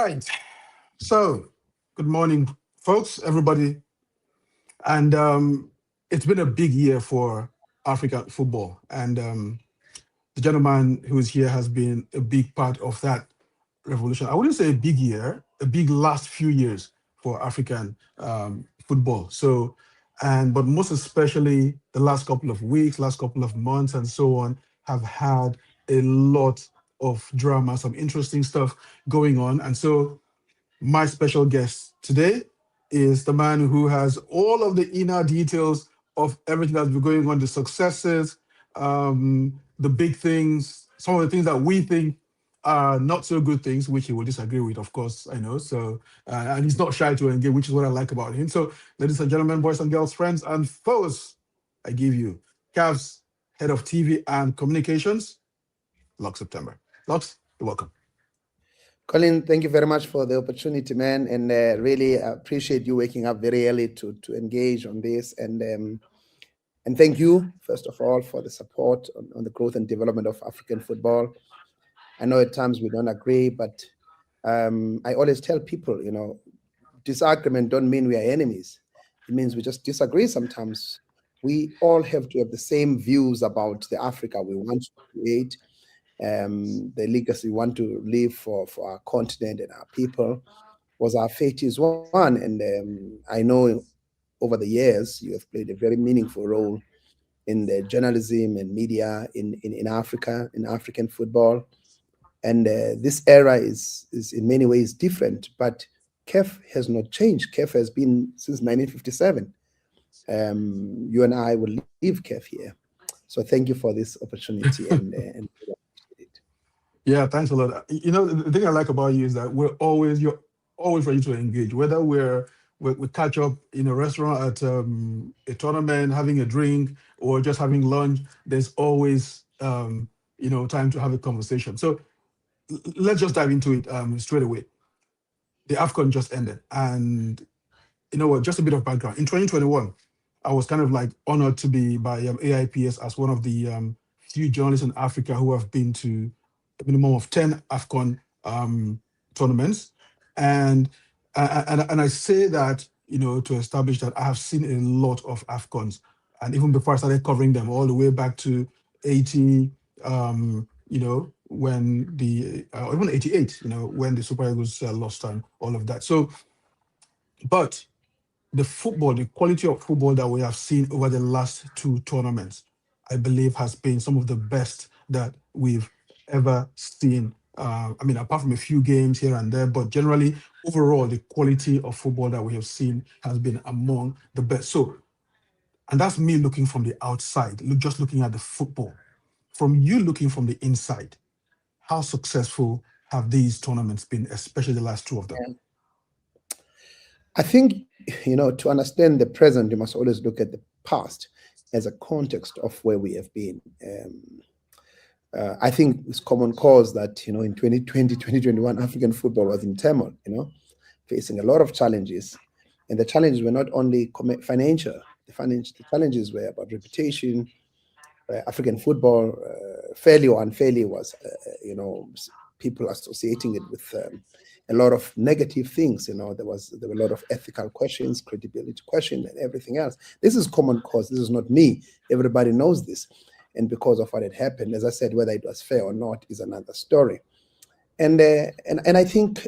right. So, good morning, folks, everybody. And it's been a big year for African football. And the gentleman who is here has been a big part of that revolution. I wouldn't say a big year, a big last few years for African football. So, but most especially the last couple of weeks, last couple of months, and so on, have had a lot of drama, some interesting stuff going on. And so, my special guest today is the man who has all of the inner details of everything that's been going on, the successes, the big things, some of the things that we think are not so good things, which he will disagree with, of course, I know. So, and he's not shy to engage, which is what I like about him. So, ladies and gentlemen, boys and girls, friends and foes, I give you CAF's head of TV and communications, Lux September. Lux, you're welcome. Colin, thank you very much for the opportunity, man, and really appreciate you waking up very early to engage on this, and thank you first of all for the support on the growth and development of African football. I know at times we don't agree, but I always tell people, disagreement don't mean we are enemies. It means we just disagree sometimes. We all have to have the same views about the Africa we want to create, the legacy we want to leave for our continent and our people. Was our fate is one, and I know over the years you have played a very meaningful role in the journalism and media in Africa, in African football. And this era is in many ways different, but CAF has not changed. CAF has been since 1957. You and I will leave CAF here. So thank you for this opportunity and Yeah, thanks a lot. The thing I like about you is that you're always ready to engage, whether we catch up in a restaurant at a tournament, having a drink, or just having lunch. There's always time to have a conversation. So let's just dive into it straight away. The AFCON just ended, and you know what? Just a bit of background. In 2021, I was kind of like honored to be by AIPS as one of the few journalists in Africa who have been to a minimum of 10 AFCON tournaments. And I say that, to establish that I have seen a lot of AFCONs. And even before I started covering them, all the way back to 80, when even 88, when the Super Eagles lost and all of that. So, but the quality of football that we have seen over the last two tournaments, I believe has been some of the best that we've ever seen. Apart from a few games here and there, but generally, overall, the quality of football that we have seen has been among the best. So, and that's me looking from the outside, just looking at the football. From you looking from the inside, how successful have these tournaments been, especially the last two of them? I think, to understand the present, you must always look at the past as a context of where we have been. I think it's common cause that, in 2020, 2021, African football was in turmoil, facing a lot of challenges. And the challenges were not only financial, the challenges were about reputation. African football, fairly or unfairly, was, people associating it with a lot of negative things. There were a lot of ethical questions, credibility questions, and everything else. This is common cause. This is not me. Everybody knows this. And because of what had happened, as I said, whether it was fair or not is another story. And I think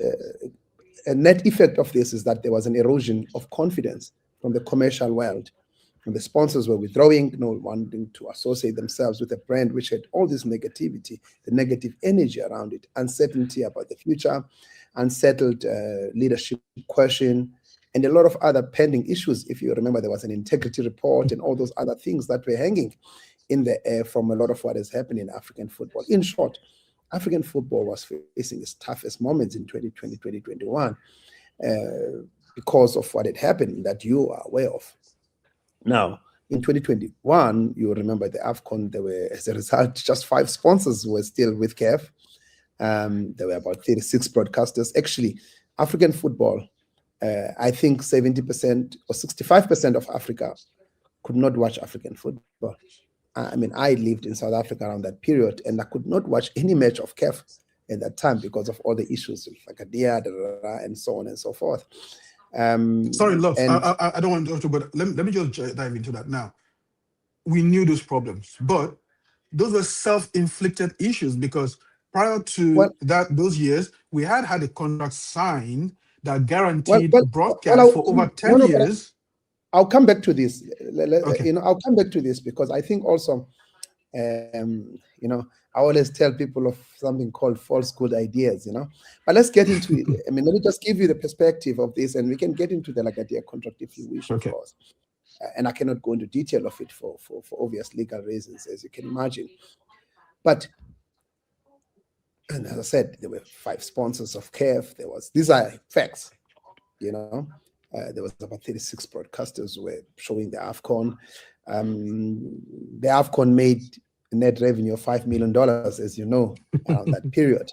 a net effect of this is that there was an erosion of confidence from the commercial world. And the sponsors were withdrawing, wanting to associate themselves with a brand which had all this negativity, the negative energy around it, uncertainty about the future, unsettled leadership question, and a lot of other pending issues. If you remember, there was an integrity report and all those other things that were hanging in the air from a lot of what has happened in African football. In short, African football was facing its toughest moments in 2020, 2021 because of what had happened that you are aware of. Now, in 2021, you remember the AFCON, there were, as a result, just 5 sponsors were still with CAF. There were about 36 broadcasters. Actually, African football, I think 70% or 65% of Africa could not watch African football. I lived in South Africa around that period, and I could not watch any match of CAF at that time because of all the issues with Agadia, and so on and so forth. Sorry, Lux, And I don't want to interrupt you, but let me just dive into that now. We knew those problems, but those were self-inflicted issues because prior to well, that, those years, we had a contract signed that well, guaranteed well, broadcast for over no, 10 no, years. I'll come back to this. Okay, I'll come back to this because I think also, I always tell people of something called false good ideas, But let's get into it. I mean, let me just give you the perspective of this, and we can get into the Lagadia contract if you wish, of okay. course. And I cannot go into detail of it for obvious legal reasons, as you can imagine. But, and as I said, there were 5 sponsors of CAF. These are facts, there was about 36 broadcasters who were showing the AFCON. The AFCON made a net revenue of $5 million, as you know, around that period.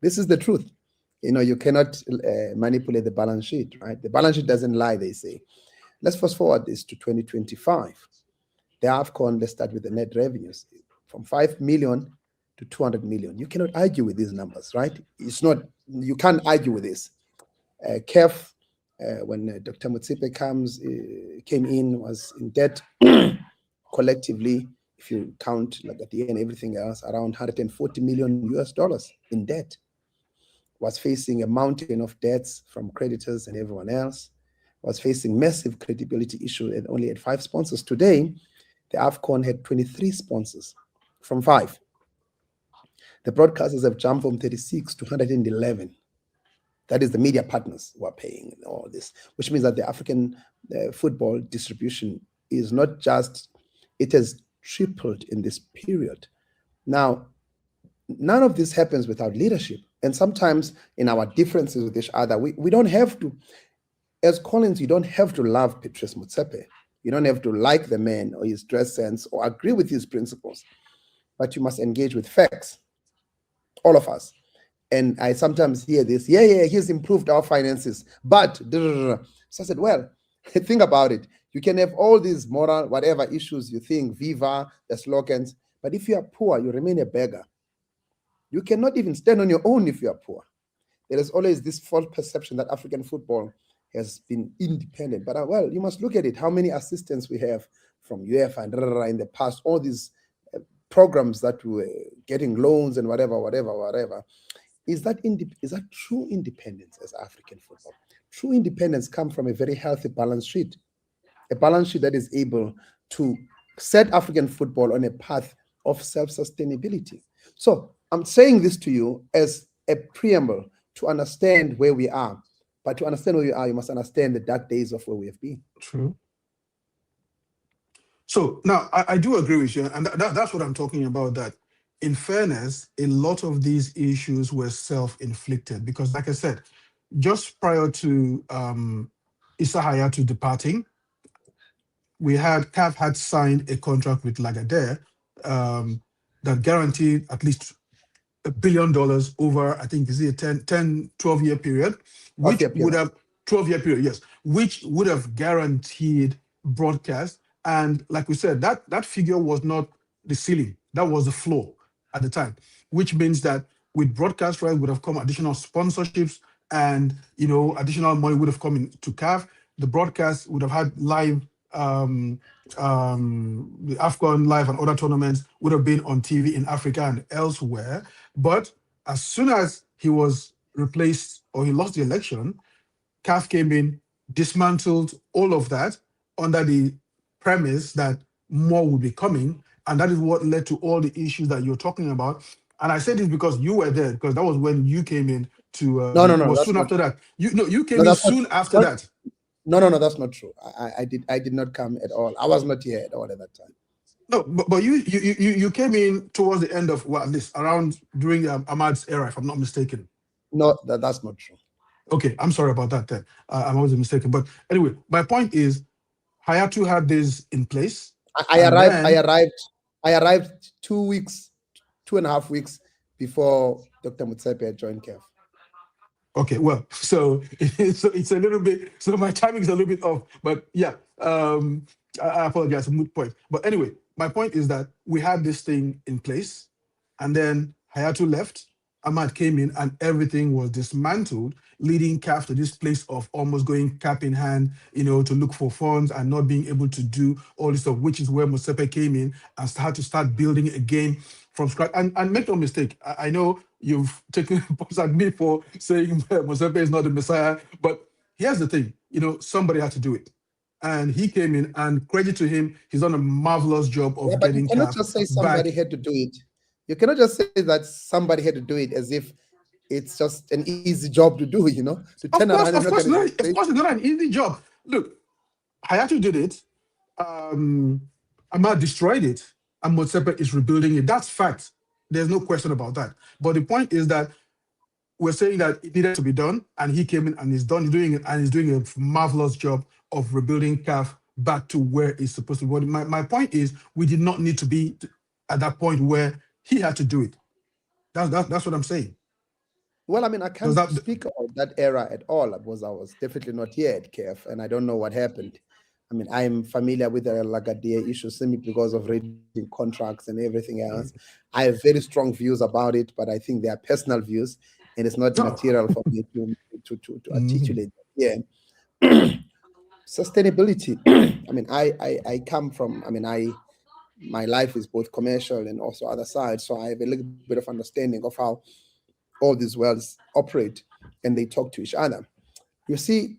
This is the truth. You cannot manipulate the balance sheet, right? The balance sheet doesn't lie, they say. Let's fast forward this to 2025. The AFCON, let's start with the net revenues from 5 million to 200 million. You cannot argue with these numbers, right? You can't argue with this. CAF, when Dr. Motsepe came in, was in debt collectively, if you count Lagadia and everything else, around 140 million US dollars in debt. Was facing a mountain of debts from creditors and everyone else. Was facing massive credibility issue and only had 5 sponsors. Today, the AFCON had 23 sponsors from 5. The broadcasters have jumped from 36 to 111. That is the media partners who are paying all this, which means that the African football distribution is not just, it has tripled in this period. Now, none of this happens without leadership. And sometimes in our differences with each other, we don't have to, as Collins, you don't have to love Patrice Motsepe. You don't have to like the man or his dress sense or agree with his principles, but you must engage with facts, all of us. And I sometimes hear this, he's improved our finances, but, so I said, well, think about it. You can have all these moral, whatever issues you think, Viva, the slogans, but if you are poor, you remain a beggar. You cannot even stand on your own if you are poor. There is always this false perception that African football has been independent. But well, you must look at it, how many assistants we have from UEFA and in the past, all these programs that were getting loans and whatever. Is that true independence as African football? True independence comes from a very healthy balance sheet, a balance sheet that is able to set African football on a path of self-sustainability. So I'm saying this to you as a preamble to understand where we are. But to understand where we are, you must understand the dark days of where we have been. True. So now I do agree with you, and that's what I'm talking about. That, in fairness, a lot of these issues were self-inflicted because, like I said, just prior to Issa Hayatou departing, CAF had signed a contract with Lagardère that guaranteed at least $1 billion over, I think, is it a 12-year period, which would have 12-year period, yes, which would have guaranteed broadcast. And like we said, that figure was not the ceiling, that was the floor at the time, which means that with broadcast rights would have come additional sponsorships and additional money would have come into CAF. The broadcast would have had live the AFCON live and other tournaments would have been on TV in Africa and elsewhere. But as soon as he was replaced or he lost the election, CAF came in, dismantled all of that under the premise that more would be coming. And that is what led to all the issues that you're talking about. And I say this because you were there, because that was when you came in to, No, it was that's soon not after true. that. You No, came in that's not soon true. after that. No, that's not true. I did not come at all. I was not here at all at that time. No, but you came in towards the end of, well, at least around during Ahmad's era, if I'm not mistaken. No, that's not true. Okay, I'm sorry about that then. I was mistaken. But anyway, my point is Hayatou had this in place. I And arrived. then, I arrived 2 weeks, 2.5 weeks before Dr. Motsepe joined CAF. okay, well, so it's a little bit, so my timing is a little bit off. But yeah, I apologize, a moot point. But anyway, my point is that we had this thing in place, and then Hayatou left, Ahmad came in and everything was dismantled, leading CAF to this place of almost going cap in hand, to look for funds and not being able to do all this stuff, which is where Mosepe came in and had to start building again from scratch. And make no mistake, I know you've taken points at me for saying Mosepe is not the Messiah, but here's the thing, somebody had to do it. And he came in, and credit to him, he's done a marvelous job Yeah, of but you getting cannot CAF just say somebody back. had to do it. You cannot just say that somebody had to do it as if it's just an easy job to do, to turn Of around course, an of course, organization. of course, it's not an easy job. Look, Hayatu did it. Um, Ahmad destroyed it, and Motsepe is rebuilding it. That's fact. There's no question about that. But the point is that we're saying that it needed to be done, and he came in and he's done. He's doing it, and he's doing a marvelous job of rebuilding CAF back to where it's supposed to be. But my point is, we did not need to be at that point where he had to do it. That's what I'm saying. Well, I mean, I Does can't that? speak about that era at all because I was definitely not here at CAF and I don't know what happened. I mean, I'm familiar with the Lagadia issue simply because of reading contracts and everything else. I have very strong views about it, but I think they are personal views and it's not No. material for me to Mhm. articulate. Yeah. Sustainability. I mean, I come from, I mean, my life is both commercial and also other side. So I have a little bit of understanding of how all these worlds operate and they talk to each other. You see,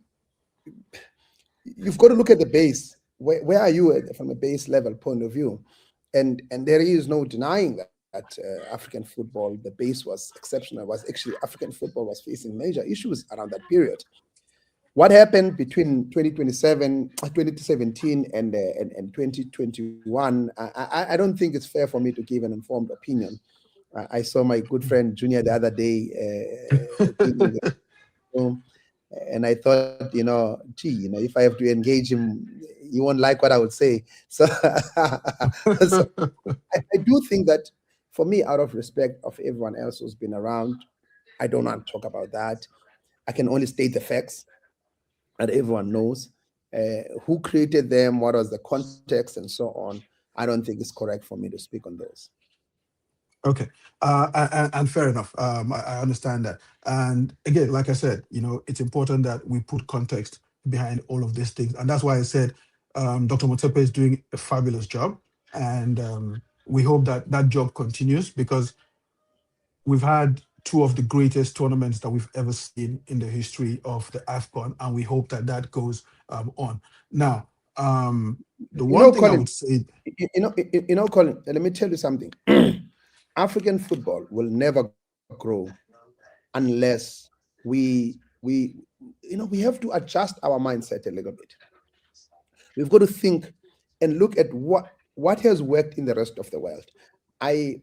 you've got to look at the base. Where are you from a base level point of view? And there is no denying that African football, the base was exceptional. Was actually African football was facing major issues around that period. What happened between 2027, 2017 and 2021, I don't think it's fair for me to give an informed opinion. I saw my good friend Junior the other day being in the room, and I thought, gee, if I have to engage him, he won't like what I would say. So, so I do think that for me, out of respect of everyone else who's been around, I don't want to talk about that. I can only state the facts that everyone knows. Who created them, what was the context, and so on. I don't think it's correct for me to speak on those. Okay, and fair enough. I understand that. And again, like I said, it's important that we put context behind all of these things, and that's why I said Dr. Motsepe is doing a fabulous job, and we hope that that job continues because we've had two of the greatest tournaments that we've ever seen in the history of the AFCON, and we hope that that goes on. Now, the You one know, thing I Colin. would say, Colin. Let me tell you something. African football will never grow unless we we have to adjust our mindset a little bit. We've got to think and look at what has worked in the rest of the world. I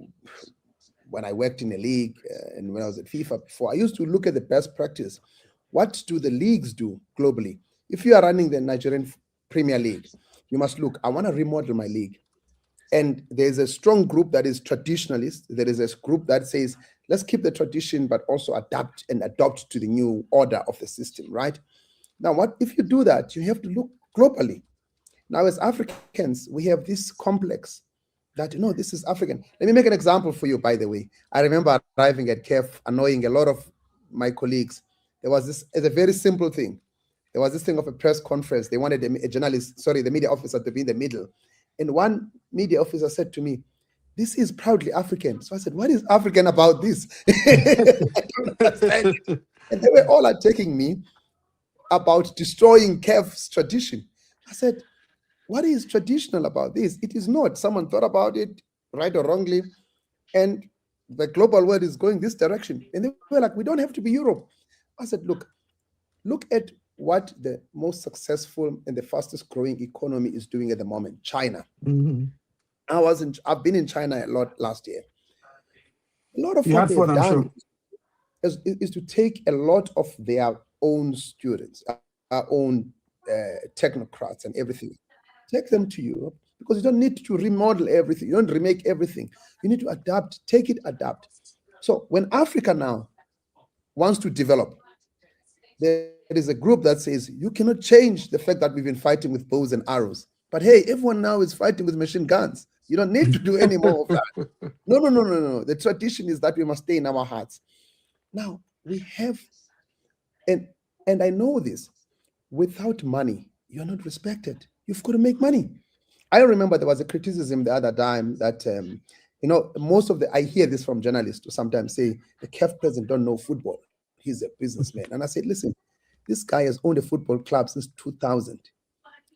When I worked in a league and when I was at FIFA before, I used to look at the best practice. What do the leagues do globally? If you are running the Nigerian Premier League, you must look. I want to remodel my league. And there's a strong group that is traditionalist. There is a group that says, let's keep the tradition, but also adapt and adopt to the new order of the system, right? Now, what if you do that? You have to look globally. Now, as Africans, we have this complex that, this is African. Let me make an example for you, by the way. I remember arriving at CAF, annoying a lot of my colleagues. There was this, as a very simple thing. There was this thing of a press conference. They wanted a journalist, sorry, the media officer to be in the middle. And one media officer said to me, this is proudly African. So I said, what is African about this? I don't understand it. And they were all attacking me about destroying CAF's tradition. I said, what is traditional about this? It is not. Someone thought about it, right or wrongly, and the global world is going this direction. And they were like, we don't have to be Europe. I said, look at what the most successful and the fastest growing economy is doing at the moment, China. Mhm. I've been in China a lot last year. A lot of You what had fun, they've I'm done sure. is to take a lot of their own students, our own technocrats and everything, take them to Europe because you don't need to remodel everything. You don't remake everything. You need to adapt, take it, adapt. So when Africa now wants to develop, there is a group that says you cannot change the fact that we've been fighting with bows and arrows. But hey, everyone now is fighting with machine guns. You don't need to do any more of that. No, no, no, no, no. The tradition is that we must stay in our hearts. Now we have, and and I know this. Without money, you're not respected. You've got to make money. I remember there was a criticism the other time that most of the I hear this from journalists who sometimes say the CAF president don't know football. He's a businessman. And I said, listen, this guy has owned a football club since 2000.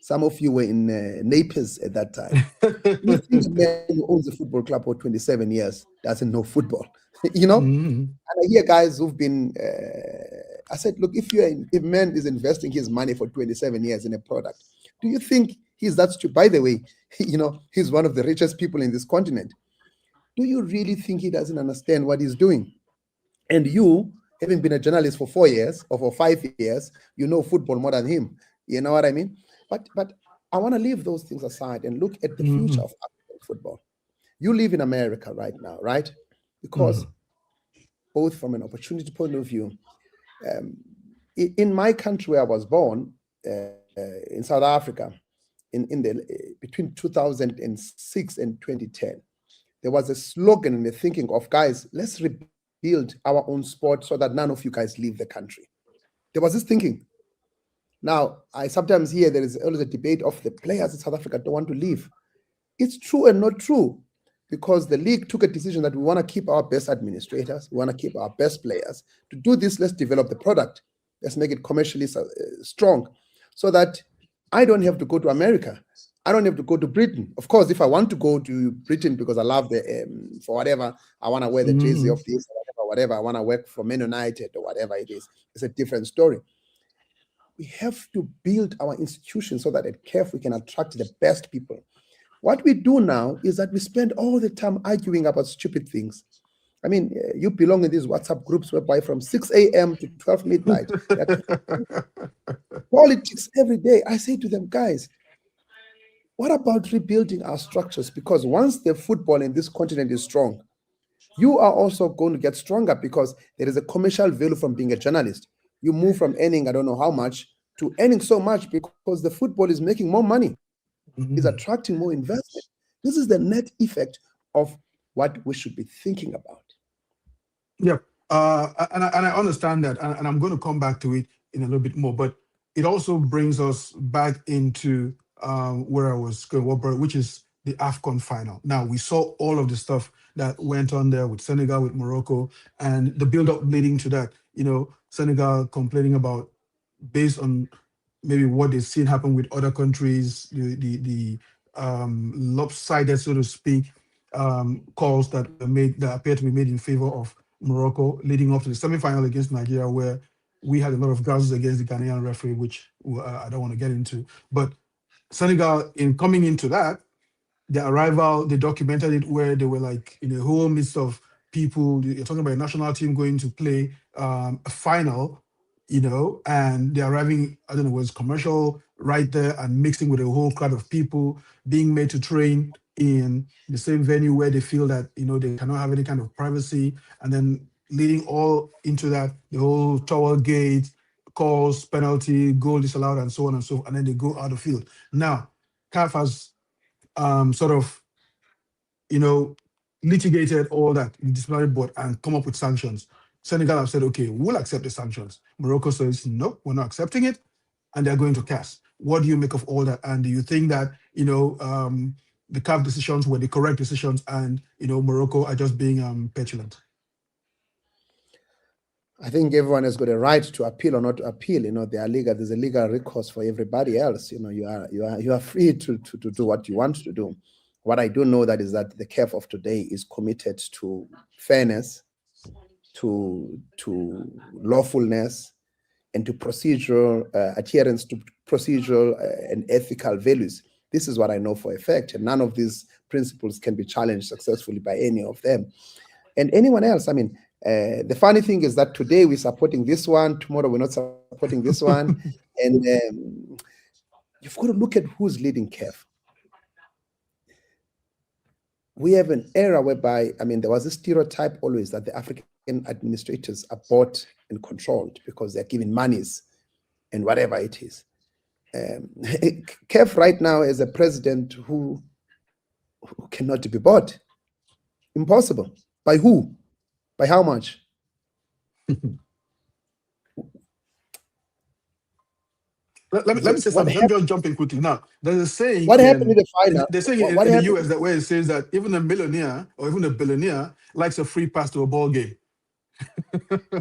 Some of you were in Naples at that time. Do you think a man who owns a football club for 27 years doesn't know football? Mhm. And I hear guys who've been. I said, look, if a man is investing his money for 27 years in a product, do you think he's that stupid? By the way, he's one of the richest people in this continent. Do you really think he doesn't understand what he's doing? And you, having been a journalist for 4 years or for 5 years, you know football more than him. You know what I mean? But I want to leave those things aside and look at the future Mhm. of African football. You live in America right now, right? Because Mhm. both from an opportunity point of view, um, in my country where I was born, in South Africa, between 2006 and 2010, there was a slogan and the thinking of guys, let's rebuild our own sport so that none of you guys leave the country. There was this thinking. Now, I sometimes hear there is always a debate of the players in South Africa don't want to leave. It's true and not true because the league took a decision that we want to keep our best administrators, we want to keep our best players. To do this, let's develop the product. Let's make it commercially strong so that I don't have to go to America. I don't have to go to Britain. Of course, if I want to go to Britain because I love for whatever, I want to wear the jersey Mhm. of this, whatever, I want to work for Man United or whatever it is. It's a different story. We have to build our institutions so that at CAF we can attract the best people. What we do now is that we spend all the time arguing about stupid things. I mean, you belong in these WhatsApp groups whereby from 6 a.m. to 12 midnight, they're talking politics every day. I say to them, guys, what about rebuilding our structures? Because once the football in this continent is strong, you are also going to get stronger because there is a commercial value from being a journalist. You move from earning, I don't know how much, to earning so much because the football is making more money, is Mhm. attracting more investment. This is the net effect of what we should be thinking about. Yep. And I understand that, and I'm going to come back to it in a little bit more. But it also brings us back into where I was going, which is the AFCON final. Now we saw all of the stuff that went on there with Senegal, with Morocco, and the build-up leading to that. Senegal complaining about, based on maybe what they've seen happen with other countries, the lopsided, so to speak, calls that were made, that appear to be made in favor of Morocco, leading up to the semi-final against Nigeria, where we had a lot of grouses against the Ghanaian referee, which I don't want to get into. But Senegal, in coming into that, their arrival, they documented it where they were like in a whole midst of people. You're talking about a national team going to play a final, and they're arriving, I don't know, was commercial right there and mixing with a whole crowd of people, being made to train in the same venue where they feel that, they cannot have any kind of privacy. And then leading all into that, the whole tower gate, calls, penalty, goal disallowed, and so on and so forth. And then they go out of field. Now, CAF has sort of, you know, litigated all that in the disciplinary board and come up with sanctions. Senegal have said, okay, we'll accept the sanctions. Morocco says, no, we're not accepting it, and they're going to CAS. What do you make of all that? And do you think that, the CAF decisions were the correct decisions, and Morocco are just being petulant? I think everyone has got a right to appeal or not to appeal. There's a legal recourse for everybody else. You are free to do what you want to do. What I do know that is that the CAF of today is committed to fairness, to lawfulness, and to procedural adherence to procedural and ethical values. This is what I know for a fact, and none of these principles can be challenged successfully by any of them and anyone else. I mean, the funny thing is that today we're supporting this one, tomorrow we're not supporting this one, and you've got to look at who's leading CAF. We have an era whereby, I mean, there was a stereotype always that the African administrators are bought and controlled because they're given monies and whatever it is. CAF right now is a president cannot be bought. Impossible. By who? By how much? Let me say What something. Let me happened? just jump in quickly. Now, there's a saying What happened in the final? they're saying What in the happened? US that where it says that even a millionaire or even a billionaire likes a free pass to a ball game.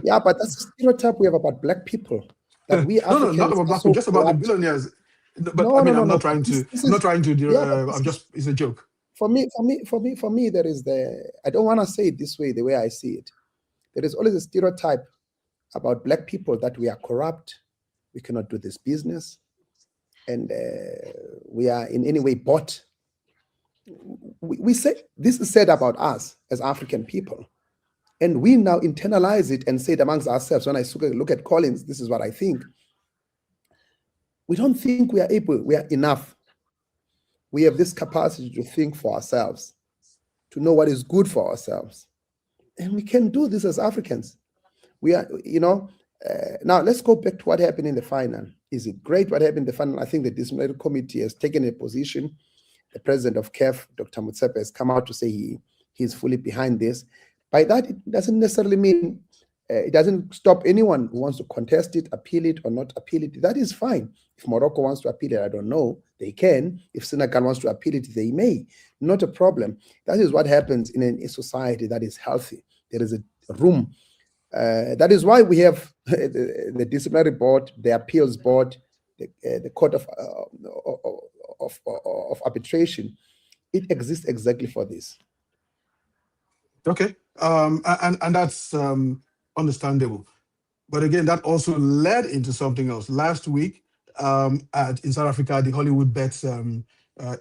Yeah, but that's a stereotype we have about black people, that we No, not Africans about are black people, so just about the corrupt. billionaires. But I No, mean, no, no, no. This I'm not is, trying yeah, but to. this I'm is just. It's a joke. for me. There is I don't want to say it this way, the way I see it. There is always a stereotype about black people that we are corrupt, we cannot do this business, and we are in any way bought. We say this is said about us as African people, and we now internalize it and say it amongst ourselves. When I look at Collins, this is what I think. We don't think we are able, we are enough. We have this capacity to think for ourselves, to know what is good for ourselves, and we can do this as Africans. We are, now let's go back to what happened in the final. Is it great what happened in the final? I think the disciplinary committee has taken a position. The president of CAF, Dr. Motsepe, has come out to say he's fully behind this. By that, it doesn't necessarily mean, it doesn't stop anyone who wants to contest it, appeal it or not appeal it. That is fine. If Morocco wants to appeal it, I don't know, they can. If Senegal wants to appeal it, they may. Not a problem. That is what happens in a society that is healthy. There is a room. That is why we have the disciplinary board, the appeals board, the court of arbitration. It exists exactly for this. Okay. And that's understandable. But again, that also led into something else. Last week, in South Africa, the Hollywood Bets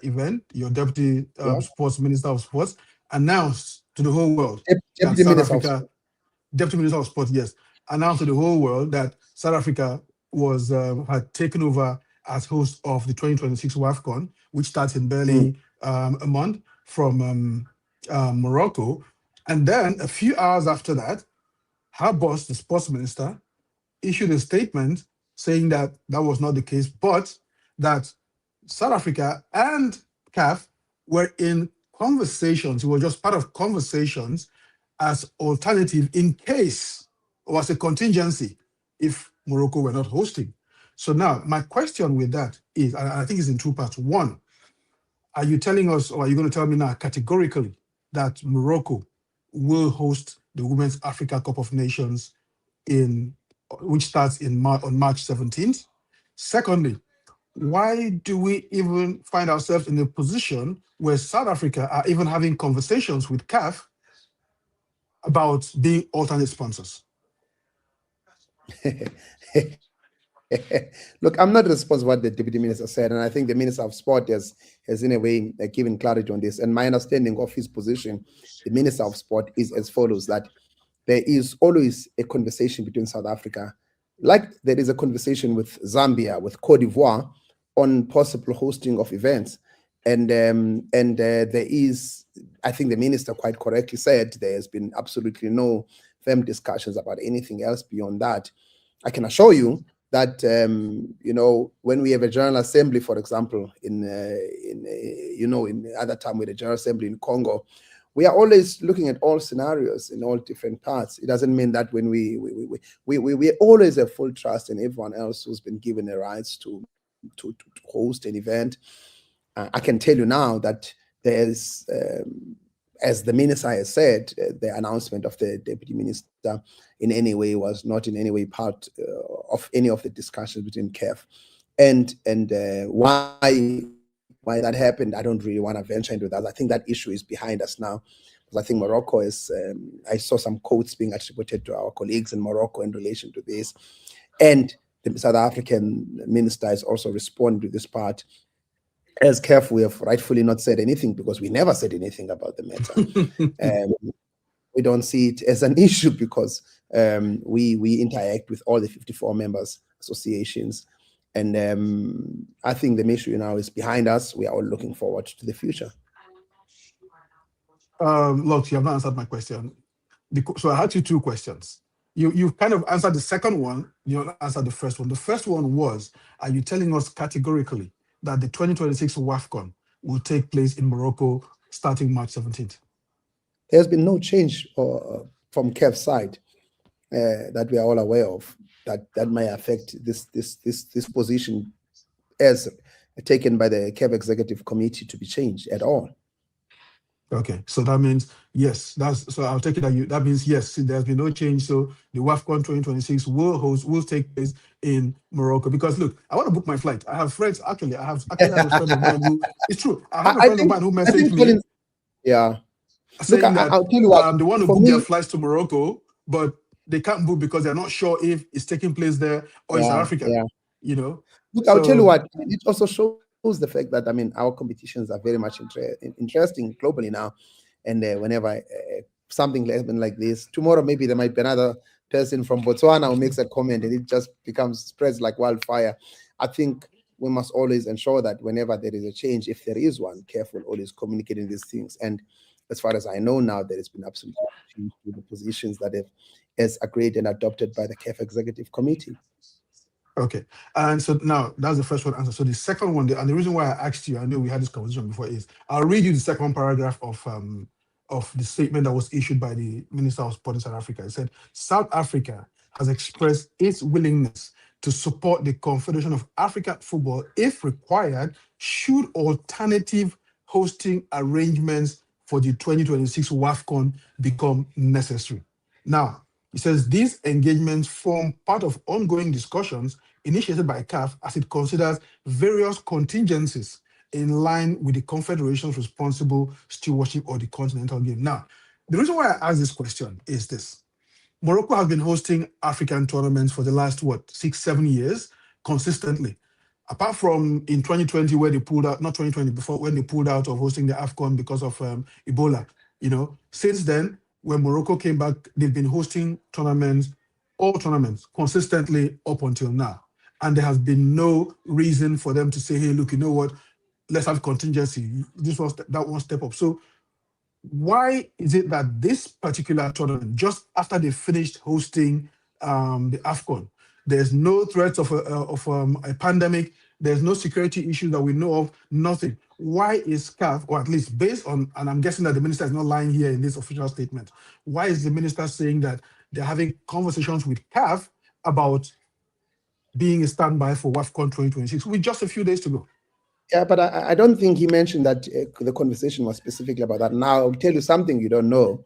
event, your deputy Yeah. sports minister of sports announced to the whole world that Deputy South Minister of Africa, Sport. deputy minister of sports, yes, announced to the whole world that South Africa was had taken over as host of the 2026 WAFCON, which starts in Mm, barely a month from Morocco. And then a few hours after that, her boss, the sports minister, issued a statement saying that that was not the case, but that South Africa and CAF were in conversations. It was just part of conversations as alternative in case or as a contingency if Morocco were not hosting. So now my question with that is, and I think it's in two parts. One, are you telling us, or are you going to tell me now categorically that Morocco will host the Women's Africa Cup of Nations in which starts on March 17th? Secondly, why do we even find ourselves in a position where South Africa are even having conversations with CAF about being alternate sponsors? Look, I'm not responsible what the deputy minister said, and I think the minister of sport has in a way given clarity on this. And my understanding of his position, the minister of sport, is as follows: that there is always a conversation between South Africa, like there is a conversation with Zambia, with Cote d'Ivoire, on possible hosting of events. And there is, I think the minister quite correctly said, there has been absolutely no firm discussions about anything else beyond that. I can assure you that when we have a general assembly, for example, in the other time with a general assembly in Congo, we are always looking at all scenarios in all different parts. It doesn't mean that when we always have full trust in everyone else who's been given the rights to host an event. I can tell you now that there is, as the minister has said, the announcement of the deputy minister in any way was not in any way part of any of the discussions between CAF and why that happened. I don't really want to venture into that. I think that issue is behind us now, because I think Morocco is. I saw some quotes being attributed to our colleagues in Morocco in relation to this, and the South African minister is also responding to this part. As CAF, we have rightfully not said anything because we never said anything about the matter. We don't see it as an issue because we interact with all the 54 members associations, and I think the issue now is behind us. We are all looking forward to the future. Look, you have not answered my question. So I had you two questions. You've kind of answered the second one. You haven't answered the first one. The first one was: are you telling us categorically that the 2026 WAFCON will take place in Morocco starting March 17th? There's been no change from CAF side that we are all aware of that may affect this position as taken by the CAF executive committee to be changed at all. Okay, so that means yes. So I'll take it that that means yes. There's been no change. So the WAFCON 2026 will take place in Morocco. Because look, I want to book my flight. I have friends actually. I actually have a friend of mine who, it's true. I have a I friend of think mine who I messaged think me yeah. Look, saying that I'll tell you what. they want to For book their me, flights to Morocco, but they can't book because they're not sure if it's taking place there or in South yeah, Africa. yeah. You know, Look, I'll tell you so what. It also shows the fact that our competitions are very much interesting globally now, and whenever something happens like this, tomorrow maybe there might be another person from Botswana who makes a comment, and it just becomes spreads like wildfire. I think we must always ensure that whenever there is a change, if there is one, careful always communicating these things. And as far as I know now, there has been absolutely no change to the positions that have as agreed and adopted by the CAF executive committee. okay, and so now that's the first one answer. So the second one, and the reason why I asked you, I know we had this conversation before, is I'll read you the second paragraph of the statement that was issued by the Minister of Sport in South Africa. It said South Africa has expressed its willingness to support the Confederation of African Football if required, should alternative hosting arrangements for the 2026 WAFCON become necessary. Now, it says these engagements form part of ongoing discussions initiated by CAF as it considers various contingencies in line with the Confederation's responsible stewardship of the continental game. Now, the reason why I ask this question is this. Morocco has been hosting African tournaments for the last, what, 6, 7 years consistently. Apart from in 2020, where they pulled out, not 2020, before when they pulled out of hosting the AFCON because of Ebola. Since then, when Morocco came back, they've been hosting tournaments, all tournaments, consistently up until now. And there has been no reason for them to say, hey, look, you know what? Let's have contingency. This was that one step up. So why is it that this particular tournament, just after they finished hosting the AFCON, there's no threats of a pandemic, there's no security issues that we know of, nothing. Why is CAF, or at least based on, and I'm guessing that the minister is not lying here in this official statement, why is the minister saying that they're having conversations with CAF about being a standby for WAFCON 2026 with just a few days to go? Yeah, but I don't think he mentioned that the conversation was specifically about that. Now, I'll tell you something you don't know.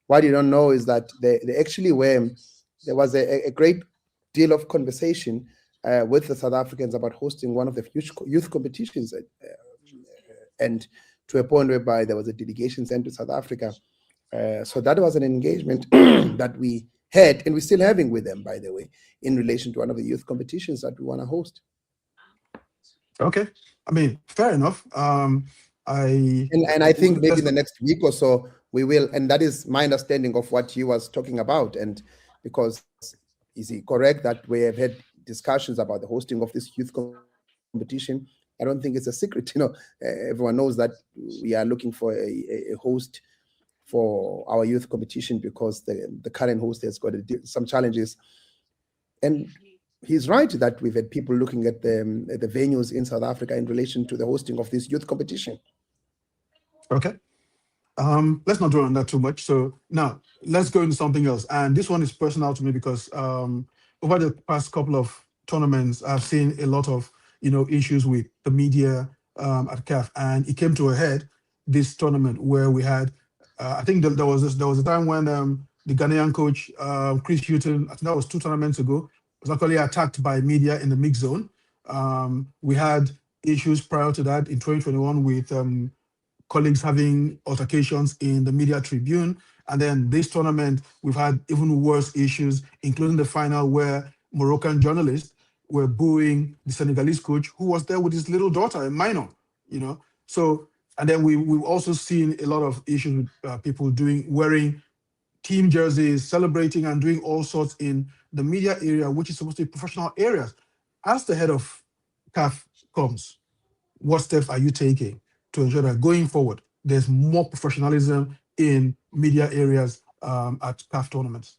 What you don't know is that they actually were, there was a great deal of conversation with the South Africans about hosting one of the youth competitions, and to a point whereby there was a delegation sent to South Africa. So that was an engagement that we had, and we're still having with them, by the way, in relation to one of the youth competitions that we want to host. Okay, I mean, fair enough. And I think maybe Let's in the next week or so we will, and that is my understanding of what he was talking about. And because is he correct that we have had discussions about the hosting of this youth competition? I don't think it's a secret. Everyone knows that we are looking for a host for our youth competition because the current host has got some challenges. And he's right that we've had people looking at the venues in South Africa in relation to the hosting of this youth competition. okay. Let's not dwell on that too much. So now let's go into something else. And this one is personal to me because over the past couple of tournaments, I've seen a lot of issues with the media at CAF, and it came to a head this tournament where we had, I think there was a time when the Ghanaian coach Chris Hutton, I think that was 2 tournaments ago, was actually attacked by media in the mix zone. We had issues prior to that in 2021 with colleagues having altercations in the media tribune. And then this tournament, we've had even worse issues, including the final where Moroccan journalists were booing the Senegalese coach who was there with his little daughter, a minor, you know. So, and then we've also seen a lot of issues with people wearing team jerseys, celebrating and doing all sorts in the media area, which is supposed to be professional areas. As the head of CAF comes, what steps are you taking to ensure that going forward there's more professionalism in media areas at CAF tournaments?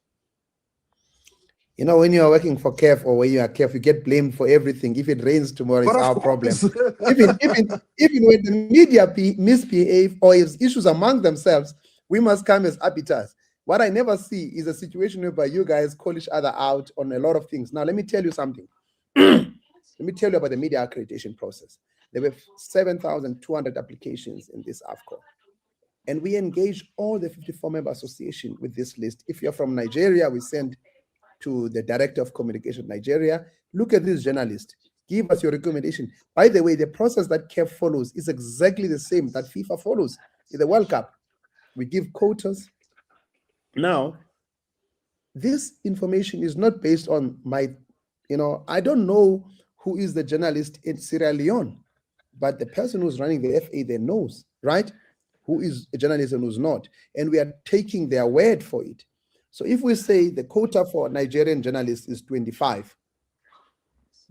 You know, when you are working for CAF or when you are CAF, you get blamed for everything. If it rains tomorrow, But it's of our problem. course. Even when the media misbehave or if issues among themselves, we must come as arbiters. What I never see is a situation whereby you guys call each other out on a lot of things. Now, let me tell you something. Let me tell you about the media accreditation process. There were 7,200 applications in this AFCO. And we engage all the 54 member association with this list. If you're from Nigeria, we send to the director of communication Nigeria, look at this journalist, give us your recommendation. By the way, the process that CAF follows is exactly the same that FIFA follows in the World Cup. We give quotas. Now, this information is not based on I don't know who is the journalist in Sierra Leone, but the person who's running the FA there knows, right? Who is a journalist and who's not. And we are taking their word for it. So if we say the quota for Nigerian journalists is 25,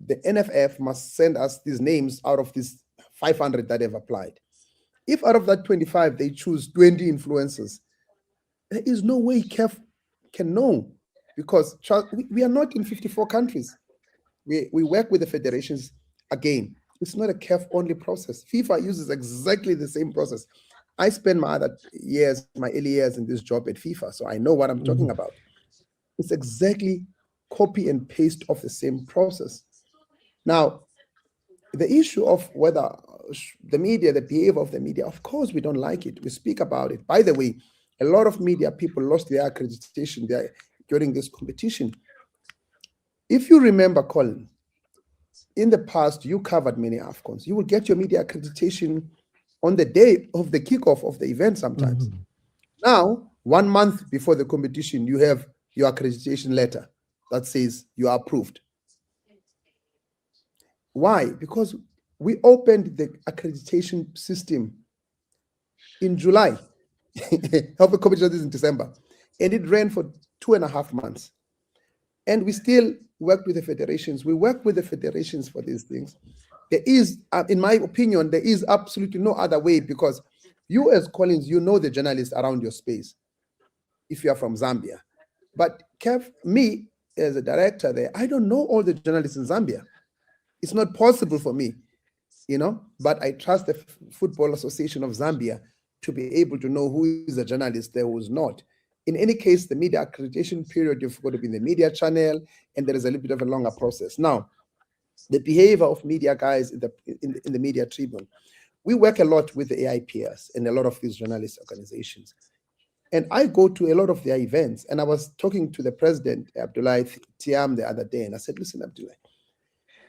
the NFF must send us these names out of these 500 that have applied. If out of that 25, they choose 20 influencers, there is no way CAF can know because we are not in 54 countries. We work with the federations again. It's not a CAF only process. FIFA uses exactly the same process. I spent my other years, my early years in this job at FIFA, so I know what I'm talking Mhm. about. It's exactly copy and paste of the same process. Now, the issue of whether the media, the behavior of the media, of course, we don't like it. We speak about it. By the way, a lot of media people lost their accreditation there during this competition. If you remember, Colin, in the past, you covered many AFCONs. You will get your media accreditation on the day of the kickoff of the event sometimes. Mhm. Now, 1 month before the competition, you have your accreditation letter that says you are approved. Why? Because we opened the accreditation system in July. Health competition is in December. And it ran for 2.5 months. And we still worked with the federations. We work with the federations for these things. There is, in my opinion, there is absolutely no other way because you, as Collins, you know the journalists around your space if you are from Zambia. But Kev, me as a director there, I don't know all the journalists in Zambia. It's not possible for me, but I trust the Football Association of Zambia to be able to know who is a journalist there, who is not. In any case, the media accreditation period, you've got to be in the media channel, and there is a little bit of a longer process. Now, the behavior of media guys in the media tribune, we work a lot with the AIPS and a lot of these journalist organizations. And I go to a lot of their events. And I was talking to the president, Abdullah Tiam, the other day, and I said, listen, Abdullah,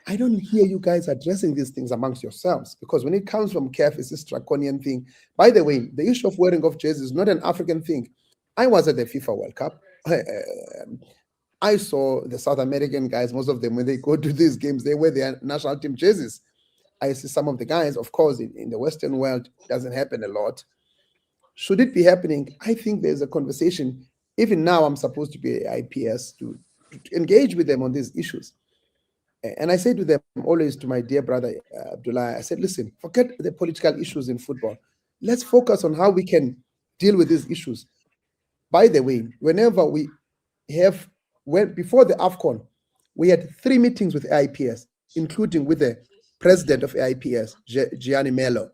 I don't hear you guys addressing these things amongst yourselves because when it comes from CAF, it's this draconian thing. By the way, the issue of wearing off jerseys is not an African thing. I was at the FIFA World Cup. I saw the South American guys, most of them, when they go to these games, they wear their national team jerseys. I see some of the guys, of course, in the Western world, doesn't happen a lot. Should it be happening? I think there's a conversation. Even now, I'm supposed to be IPS to engage with them on these issues. And I say to them always, to my dear brother Abdullah, I said, listen, forget the political issues in football. Let's focus on how we can deal with these issues. By the way, whenever we have, when before the AFCON, we had 3 meetings with AIPS, including with the president of AIPS, Gianni Mello,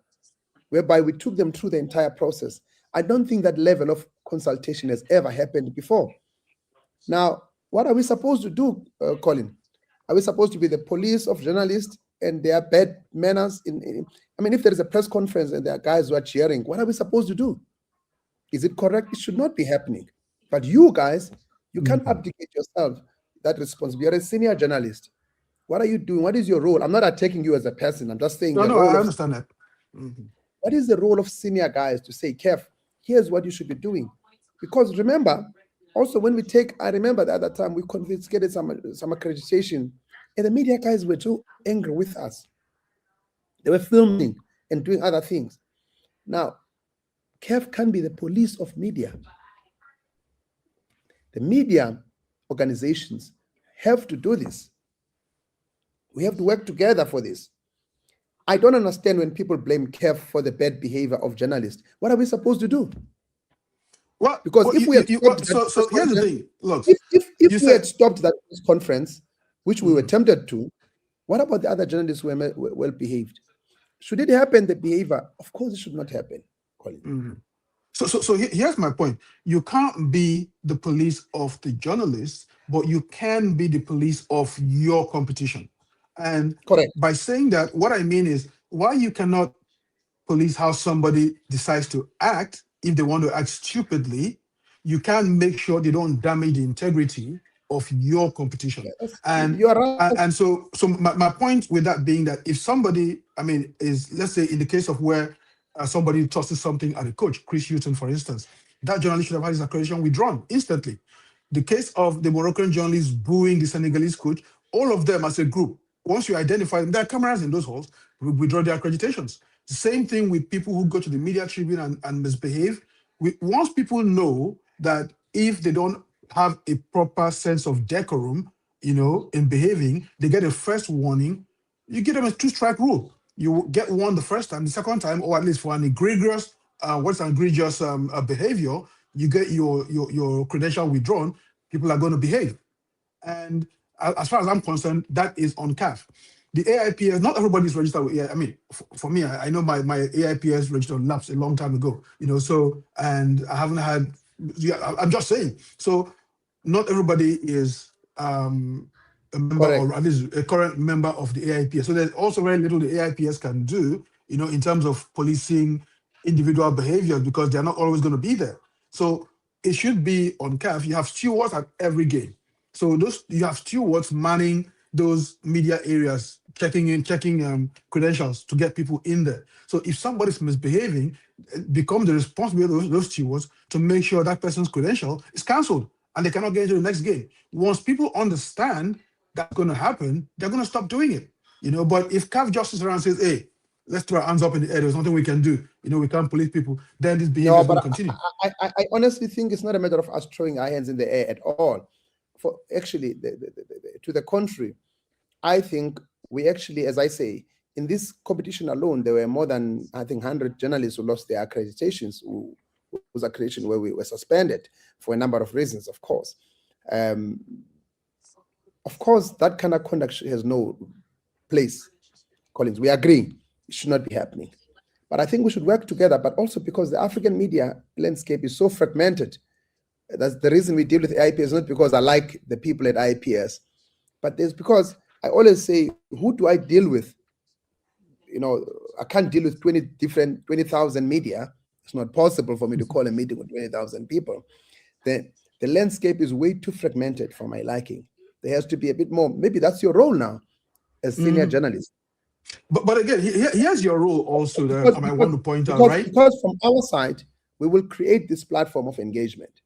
whereby we took them through the entire process. I don't think that level of consultation has ever happened before. Now, what are we supposed to do, Colin? Are we supposed to be the police of journalists and their bad manners? I mean, if there is a press conference and there are guys who are cheering, what are we supposed to do? Is it correct? It should not be happening. But you guys, you can't Mhm. abdicate yourself that responsibility. You're a senior journalist. What are you doing? What is your role? I'm not attacking you as a person. I'm just saying No, the no, role I of understand that. Mhm. what is the role of senior guys to say, Kev, here's what you should be doing. Because remember, also when we take, I remember the other time we confiscated some accreditation, and the media guys were too angry with us. They were filming and doing other things. Now, Kev can be the police of media. The media organizations have to do this. We have to work together for this. I don't understand when people blame Kev for the bad behavior of journalists. What are we supposed to do? Well, Because if we had stopped that press so here's the conference, thing. Look, if you we had said stopped that press conference, which we were mhm, tempted to, what about the other journalists who were well behaved? Should it happen, the behavior? Of course, it should not happen, Colin. mhm. Here's my point. You can't be the police of the journalists, but you can be the police of your competition. And Correct. by saying that, what I mean is why you cannot police how somebody decides to act if they want to act stupidly. You can make sure they don't damage the integrity of your competition. Yes, And you are right. my point with that being that if somebody, I mean, is let's say in the case of where somebody tosses something at a coach, Chris Hughton, for instance, that journalist should have had his accreditation withdrawn instantly. The case of the Moroccan journalists booing the Senegalese coach, all of them as a group, once you identify them, there are cameras in those halls, withdraw their accreditations. The same thing with people who go to the media tribune and misbehave. Once people know that if they don't have a proper sense of decorum, in behaving, they get a first warning. You give them a two-strike rule. You get one the first time, the second time, or at least for an egregious, what's an egregious behavior, you get your credential withdrawn. People are going to behave. And as far as I'm concerned, that is on CAF. The AIPS, not everybody is registered with AI. I mean, for me, I know my AIPS registered lapsed a long time ago, so, and I haven't had, yeah, I'm just saying. So not everybody is a member Correct. or at least a current member of the AIPS. So there's also very little the AIPS can do, in terms of policing individual behaviors because they're not always going to be there. So it should be on CAF. You have stewards at every game. So those you have stewards manning those media areas, checking credentials to get people in there. So if somebody's misbehaving, it becomes the responsibility of those stewards to make sure that person's credential is cancelled and they cannot get into the next game. Once people understand that's going to happen, they're going to stop doing it. But if CAF just sits around and says, "Hey, let's throw our hands up in the air. There's nothing we can do. We can't police people," then this behavior No, is going but to continue. I honestly think it's not a matter of us throwing our hands in the air at all. For actually, to the contrary, I think we actually, as I say, in this competition alone, there were more than, I think, 100 journalists who lost their accreditations, whose accreditation where we were suspended for a number of reasons, of course. Um, of course, that kind of conduct has no place, Collins. We agree it should not be happening. But I think we should work together, but also because the African media landscape is so fragmented. That's the reason we deal with IPS, not because I like the people at IPS, but it's because I always say, who do I deal with? I can't deal with 20,000 media. It's not possible for me to call a meeting with 20,000 people. The landscape is way too fragmented for my liking. There has to be a bit more. Maybe that's your role now as senior Mm. journalist. But again, here's your role also that Because, I might because, want to point out, because, right? because from our side, we will create this platform of engagement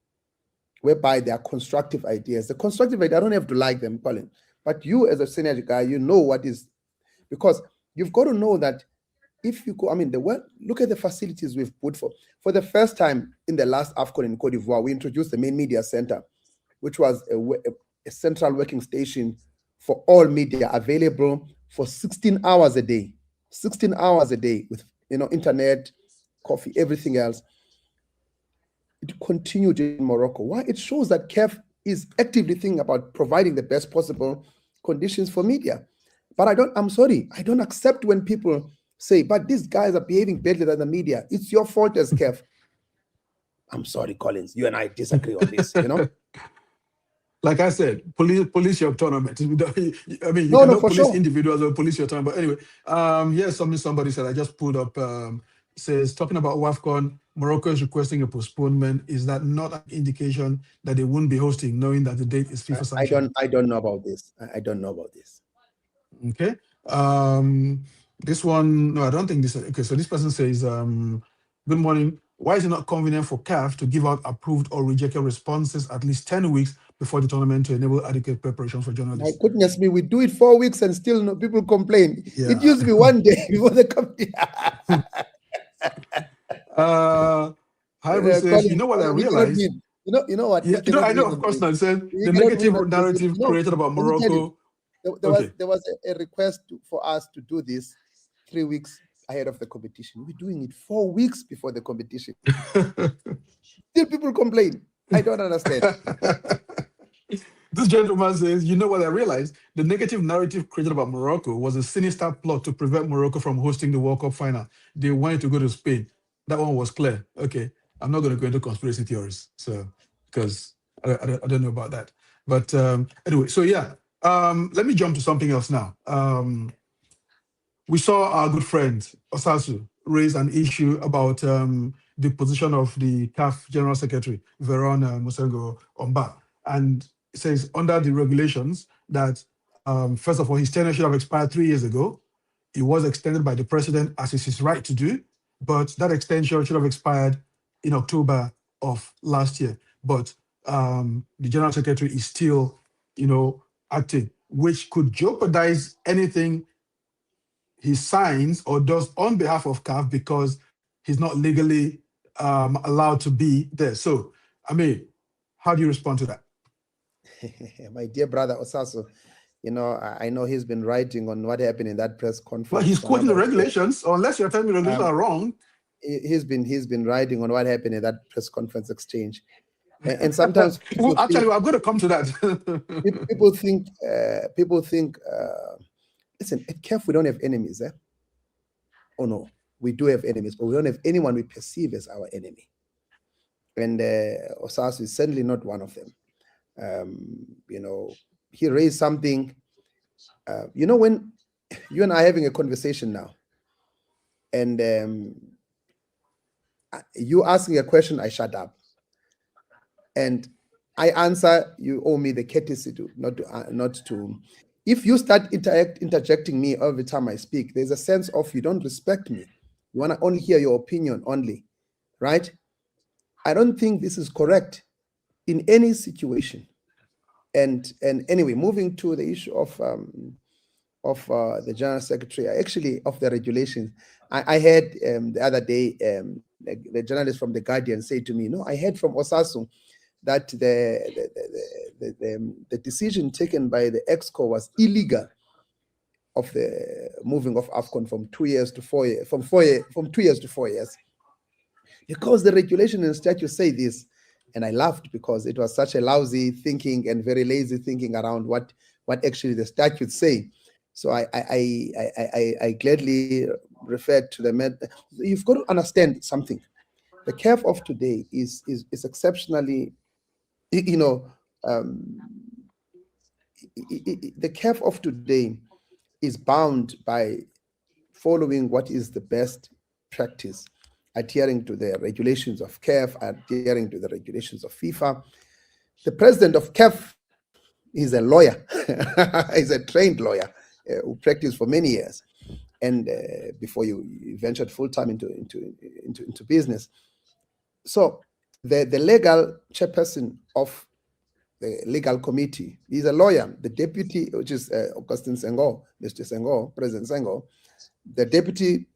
whereby there are constructive ideas. The constructive idea, I don't have to like them, Colin, but you as a senior guy, you know what is, because you've got to know that if you go, look at the facilities we've put for the first time in the last AFCON in Cote d'Ivoire, we introduced the main media center, which was a central working station for all media available for 16 hours a day, 16 hours a day with, internet, coffee, everything else. It continued in Morocco. Why? It shows that CAF is actively thinking about providing the best possible conditions for media. But I'm sorry, I don't accept when people say, but these guys are behaving badly than the media. It's your fault as CAF. I'm sorry, Collins, you and I disagree on this, Like I said, police your tournament. I mean, you No, cannot for police sure. individuals or police your tournament. But anyway, here's something somebody said. I just pulled up. Says talking about WAFCON, Morocco is requesting a postponement. Is that not an indication that they won't be hosting, knowing that the date is FIFA sanctioned? I don't know about this. I don't know about this. Okay. This one, no, I don't think this. Okay, so this person says, "Good morning. Why is it not convenient for CAF to give out approved or rejected responses at least 10 weeks before the tournament to enable adequate preparation for My journalists?" goodness me, we do it 4 weeks and still no people complain. It Yeah. used to be 1 day before the company. Hybrid says, "You Colin, know what I we cannot realized? win. You know what? Yeah, We cannot I know, win of on course this. not. It says We the cannot win negative on this. narrative created about Let me tell you, Morocco. there Okay. was a request for us to do this 3 weeks ahead of the competition. We're doing it 4 weeks before the competition. Still people complain. I don't understand. This gentleman says, you know what I realized? The negative narrative created about Morocco was a sinister plot to prevent Morocco from hosting the World Cup final. They wanted to go to Spain. That one was clear. Okay. I'm not going to go into conspiracy theories. So, because I don't know about that. But anyway, so yeah. Let me jump to something else now. We saw our good friend Osasu raise an issue about the position of the CAF General Secretary, Veron Musengo Omba, and it says under the regulations that, first of all, his tenure should have expired 3 years ago. It was extended by the president as is his right to do, but that extension should have expired in October of last year. But the General Secretary is still, acting, which could jeopardize anything he signs or does on behalf of CAF because he's not legally allowed to be there. So, I mean, how do you respond to that? My dear brother Osaso, I know he's been writing on what happened in that press Well, conference he's for a quoting number the of days. regulations, unless you're telling me the regulations are wrong. He's been writing on what happened in that press conference exchange, and sometimes Well, people actually, think I'm going to come to that. people think. Listen, at CAF we don't have enemies, eh? Oh no, we do have enemies, but we don't have anyone we perceive as our enemy. And Osasu is certainly not one of them. He raised something. When you and I are having a conversation now, and you asking a question, I shut up, and I answer. You owe me the courtesy to not to. If you start interjecting me every time I speak, there's a sense of you don't respect me. You want to only hear your opinion only, right? I don't think this is correct in any situation. And anyway, moving to the issue of the general secretary, actually of the regulations, I heard the other day the journalist from the Guardian say to me, "No, I heard from Osasu that the decision taken by the EXCO was illegal of the moving of AFCON from 2 years to 4 years, from 2 years to 4 years, because the regulation and statute say this." And I laughed because it was such a lousy thinking and very lazy thinking around what actually the statutes say. So I gladly referred to the med. You've got to understand something. The CAF of today is exceptionally, the CAF of today is bound by following what is the best practice, adhering to the regulations of CAF, adhering to the regulations of FIFA. The president of CAF is a lawyer, he's a trained lawyer who practiced for many years, and before you ventured full time into business. So the legal chairperson of the legal committee is a lawyer. The deputy, which is Augustine Senghor, Mr. Senghor, President Senghor, the deputy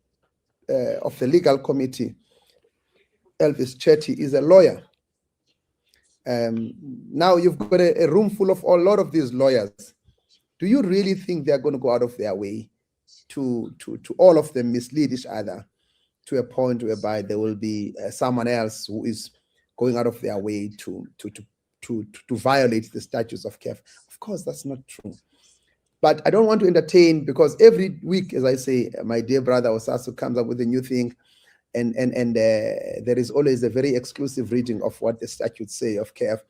of the legal committee, Elvis Chetty, is a lawyer. Now you've got a room full of a lot of these lawyers. Do you really think they're going to go out of their way to all of them mislead each other to a point whereby there will be someone else who is going out of their way to violate the statutes of CAF? Of course, that's not true. But I don't want to entertain, because every week, as I say, my dear brother Osasu comes up with a new thing, and there is always a very exclusive reading of what the statutes say of CAF.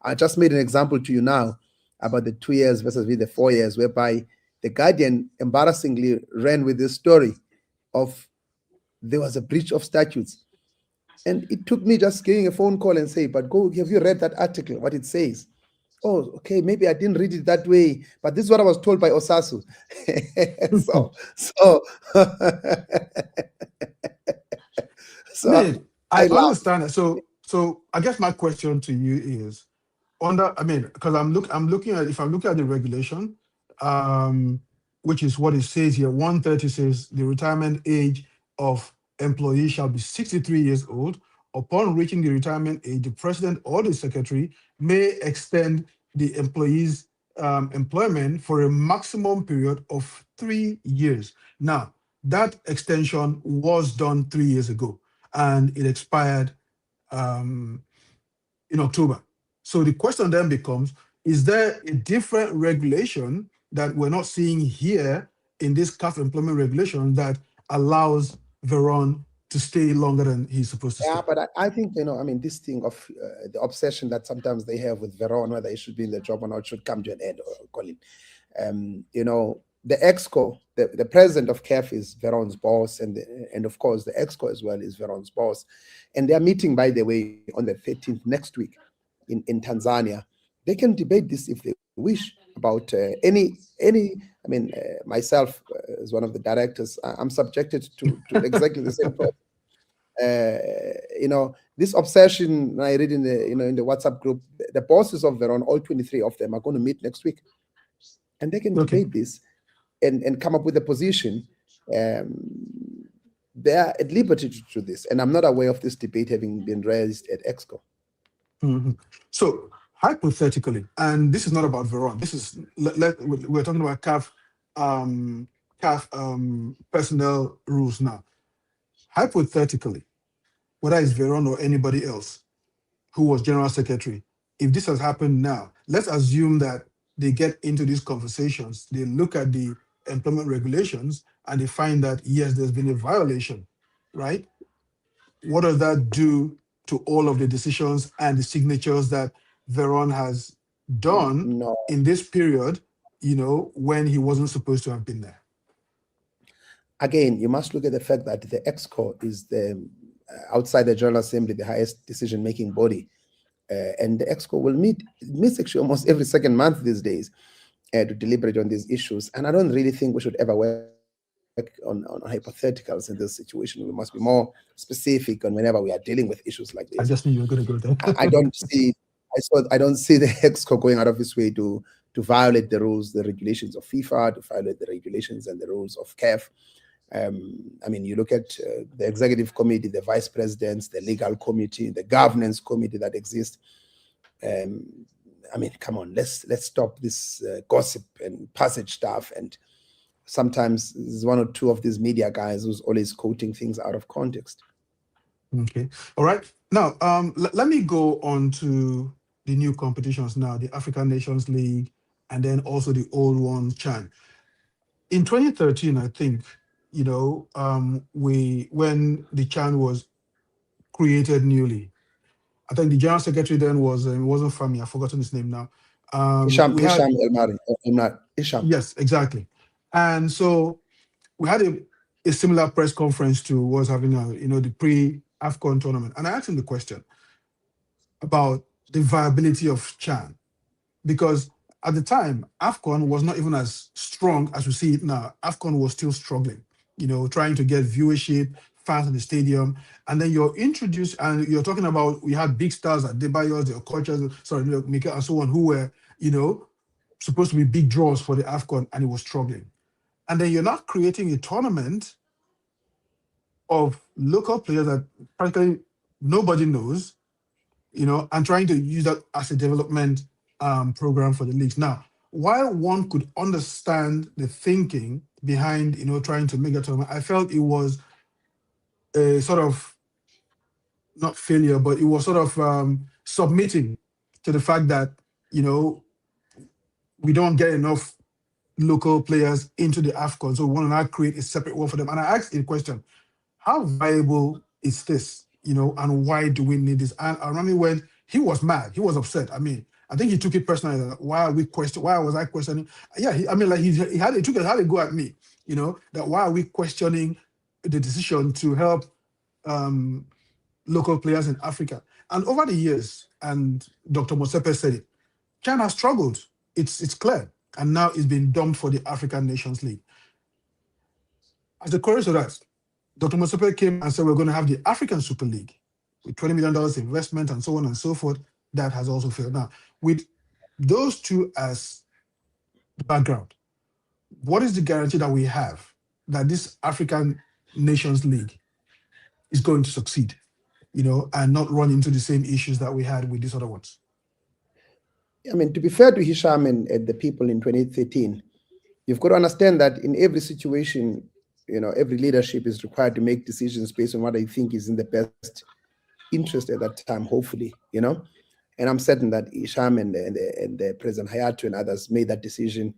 I just made an example to you now about the 2 years versus the 4 years, whereby the Guardian embarrassingly ran with this story of there was a breach of statutes. And it took me just getting a phone call and say, but go, have you read that article, what it says? Oh, okay, maybe I didn't read it that way, but this is what I was told by Osasu. So I laughed. understand that. So I guess my question to you is, because I'm looking at, if I'm looking at the regulation, which is what it says here. 130 says the retirement age of employees shall be 63 years old. Upon reaching the retirement age, the president or the secretary may extend the employee's employment for a maximum period of 3 years. Now, that extension was done 3 years ago, and it expired um, in October. So the question then becomes, is there a different regulation that we're not seeing here in this CAF employment regulation that allows Veron to stay longer than he's supposed to Yeah, stay? but I think, I mean, this thing of the obsession that sometimes they have with Veron, whether he should be in the job or not, should come to an end, Colin. The EXCO, the president of CAF is Veron's boss, and of course the EXCO as well is Veron's boss. And they are meeting, by the way, on the 13th next week in Tanzania. They can debate this if they wish about I mean, myself as one of the directors, I'm subjected to exactly the same problem. This obsession I read in the WhatsApp group, the bosses of Veron, all 23 of them, are going to meet next week, and they can Okay. debate this and come up with a position. They are at liberty to do this, and I'm not aware of this debate having been raised at EXCO. Mhm. So hypothetically, and this is not about Veron. This is we're talking about CAF personnel rules now. Hypothetically, whether it's Veron or anybody else who was general secretary, if this has happened now, let's assume that they get into these conversations, they look at the employment regulations, and they find that yes, there's been a violation, right? What does that do to all of the decisions and the signatures that Veron has done No, in this period, when he wasn't supposed to have been there? again, you must look at the fact that the EXCO is the outside the General Assembly, the highest decision-making body, and the EXCO will meets actually almost every second month these days to deliberate on these issues. And I don't really think we should ever work on hypotheticals in this situation. We must be more specific on whenever we are dealing with issues like this. I just knew you were going to go there. I don't see I don't see the EXCO going out of its way to violate the rules, the regulations of FIFA, to violate the regulations and the rules of CAF. I mean, you look at the executive committee, the vice presidents, the legal committee, the governance committee that exists. I mean, come on, let's stop this gossip and passage stuff. And sometimes there's one or two of these media guys who's always quoting things out of context. Okay. All right. Now, let me go on to the new competitions now, the African Nations League, and then also the old one, CHAN. In 2013, I think, when the CHAN was created newly, I think the general secretary then was, it wasn't Fami, I've forgotten his name now. Isham We had, Isham. yes, exactly. And so we had a similar press conference to was having, the pre-AFCON tournament. And I asked him the question about the viability of CHAN, because at the time, AFCON was not even as strong as we see it now. AFCON was still struggling, trying to get viewership, fans in the stadium. And then you're introduced, and you're talking about, we had big stars at Debayos, the Okochas, sorry, Mika, and so on, who were, supposed to be big draws for the AFCON, and it was struggling. And then you're not creating a tournament of local players that practically nobody knows, and trying to use that as a development program for the leagues. Now, while one could understand the thinking behind, trying to make a tournament, I felt it was a sort of, not failure, but it was sort of submitting to the fact that, we don't get enough local players into the AFCON, so we want to now create a separate one for them. And I asked a question: how viable is this? And why do we need this? And I remember when he was mad, he was upset. I mean, I think he took it personally. Like, why was I questioning? Yeah, he had a go at me. That why are we questioning the decision to help local players in Africa? And over the years, and Dr. Mosepe said it, China has struggled. It's clear, and now it's been dumped for the African Nations League. As the chorus of that, Dr. Mosepe came and said we're going to have the African Super League with $20 million investment and so on and so forth. That has also failed. Now, with those two as the background, what is the guarantee that we have that this African Nations League is going to succeed, and not run into the same issues that we had with these other ones? I mean, to be fair to Hisham and the people in 2013, you've got to understand that in every situation, every leadership is required to make decisions based on what they think is in the best interest at that time, hopefully. And I'm certain that Isham and the President Hayatu and others made that decision,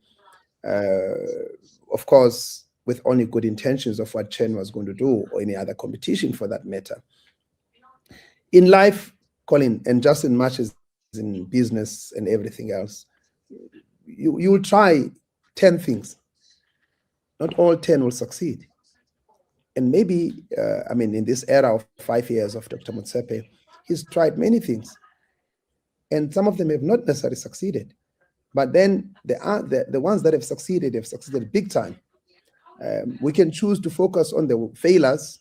of course, with only good intentions of what Chen was going to do or any other competition for that matter. In life, Colin, and just as much as in business and everything else, you will try 10 things. Not all 10 will succeed. And maybe, in this era of 5 years of Dr. Motsepe, he's tried many things, and some of them have not necessarily succeeded. But then the ones that have succeeded big time. We can choose to focus on the failures,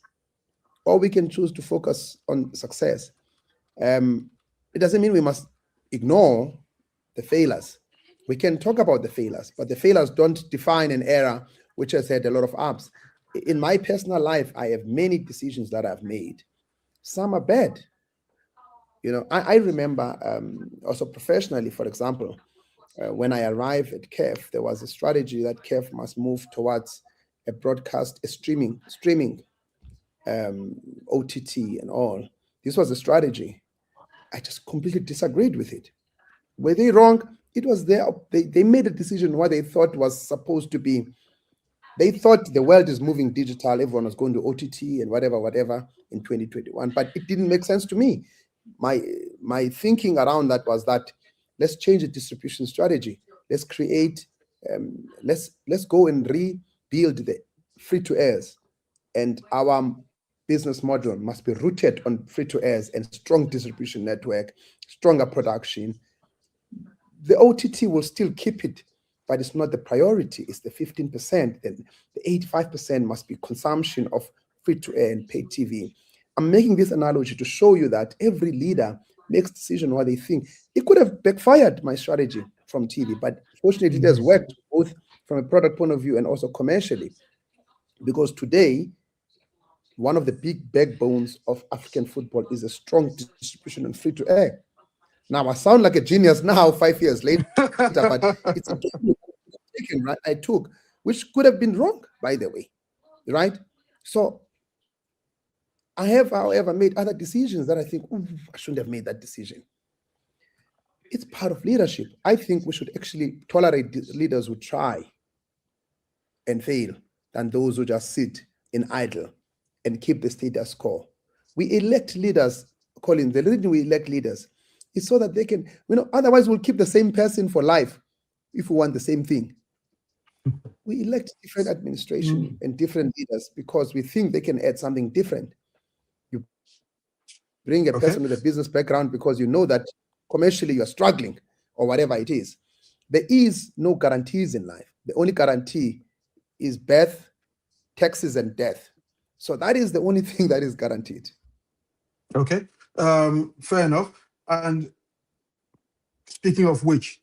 or we can choose to focus on success. It doesn't mean we must ignore the failures. We can talk about the failures, but the failures don't define an era which has had a lot of ups. In my personal life, I have many decisions that I've made. Some are bad. I remember also professionally, for example, when I arrived at CAF, there was a strategy that CAF must move towards a broadcast, a streaming, OTT and all. This was a strategy. I just completely disagreed with it. Were they wrong? It was they made a decision what they thought was supposed to be. They thought the world is moving digital, everyone was going to OTT and whatever in 2021, but it didn't make sense to me. My thinking around that was that let's change the distribution strategy. Let's create, let's go and rebuild the free-to-airs, and our business model must be rooted on free-to-airs and strong distribution network, stronger production. The OTT will still keep it, but it's not the priority. It's the 15%, and the 85% must be consumption of free-to-air and paid TV. I'm making this analogy to show you that every leader makes decision what they think. It could have backfired my strategy from TV, but fortunately it has worked both from a product point of view and also commercially. Because today, one of the big backbones of African football is a strong distribution and free-to-air. Now, I sound like a genius now, 5 years later, but it's a taken, right? I took, which could have been wrong, by the way, right? So I have, however, made other decisions that I think, I shouldn't have made that decision. It's part of leadership. I think we should actually tolerate leaders who try and fail than those who just sit in idle and keep the status quo. We elect leaders, Colin, the reason we elect leaders is so that they can, otherwise we'll keep the same person for life if we want the same thing. We elect different administration and different leaders because we think they can add something different. You bring a person with a business background because you know that commercially you're struggling or whatever it is. There is no guarantees in life. The only guarantee is birth, taxes, and death. So that is the only thing that is guaranteed. Okay, fair enough. And speaking of which,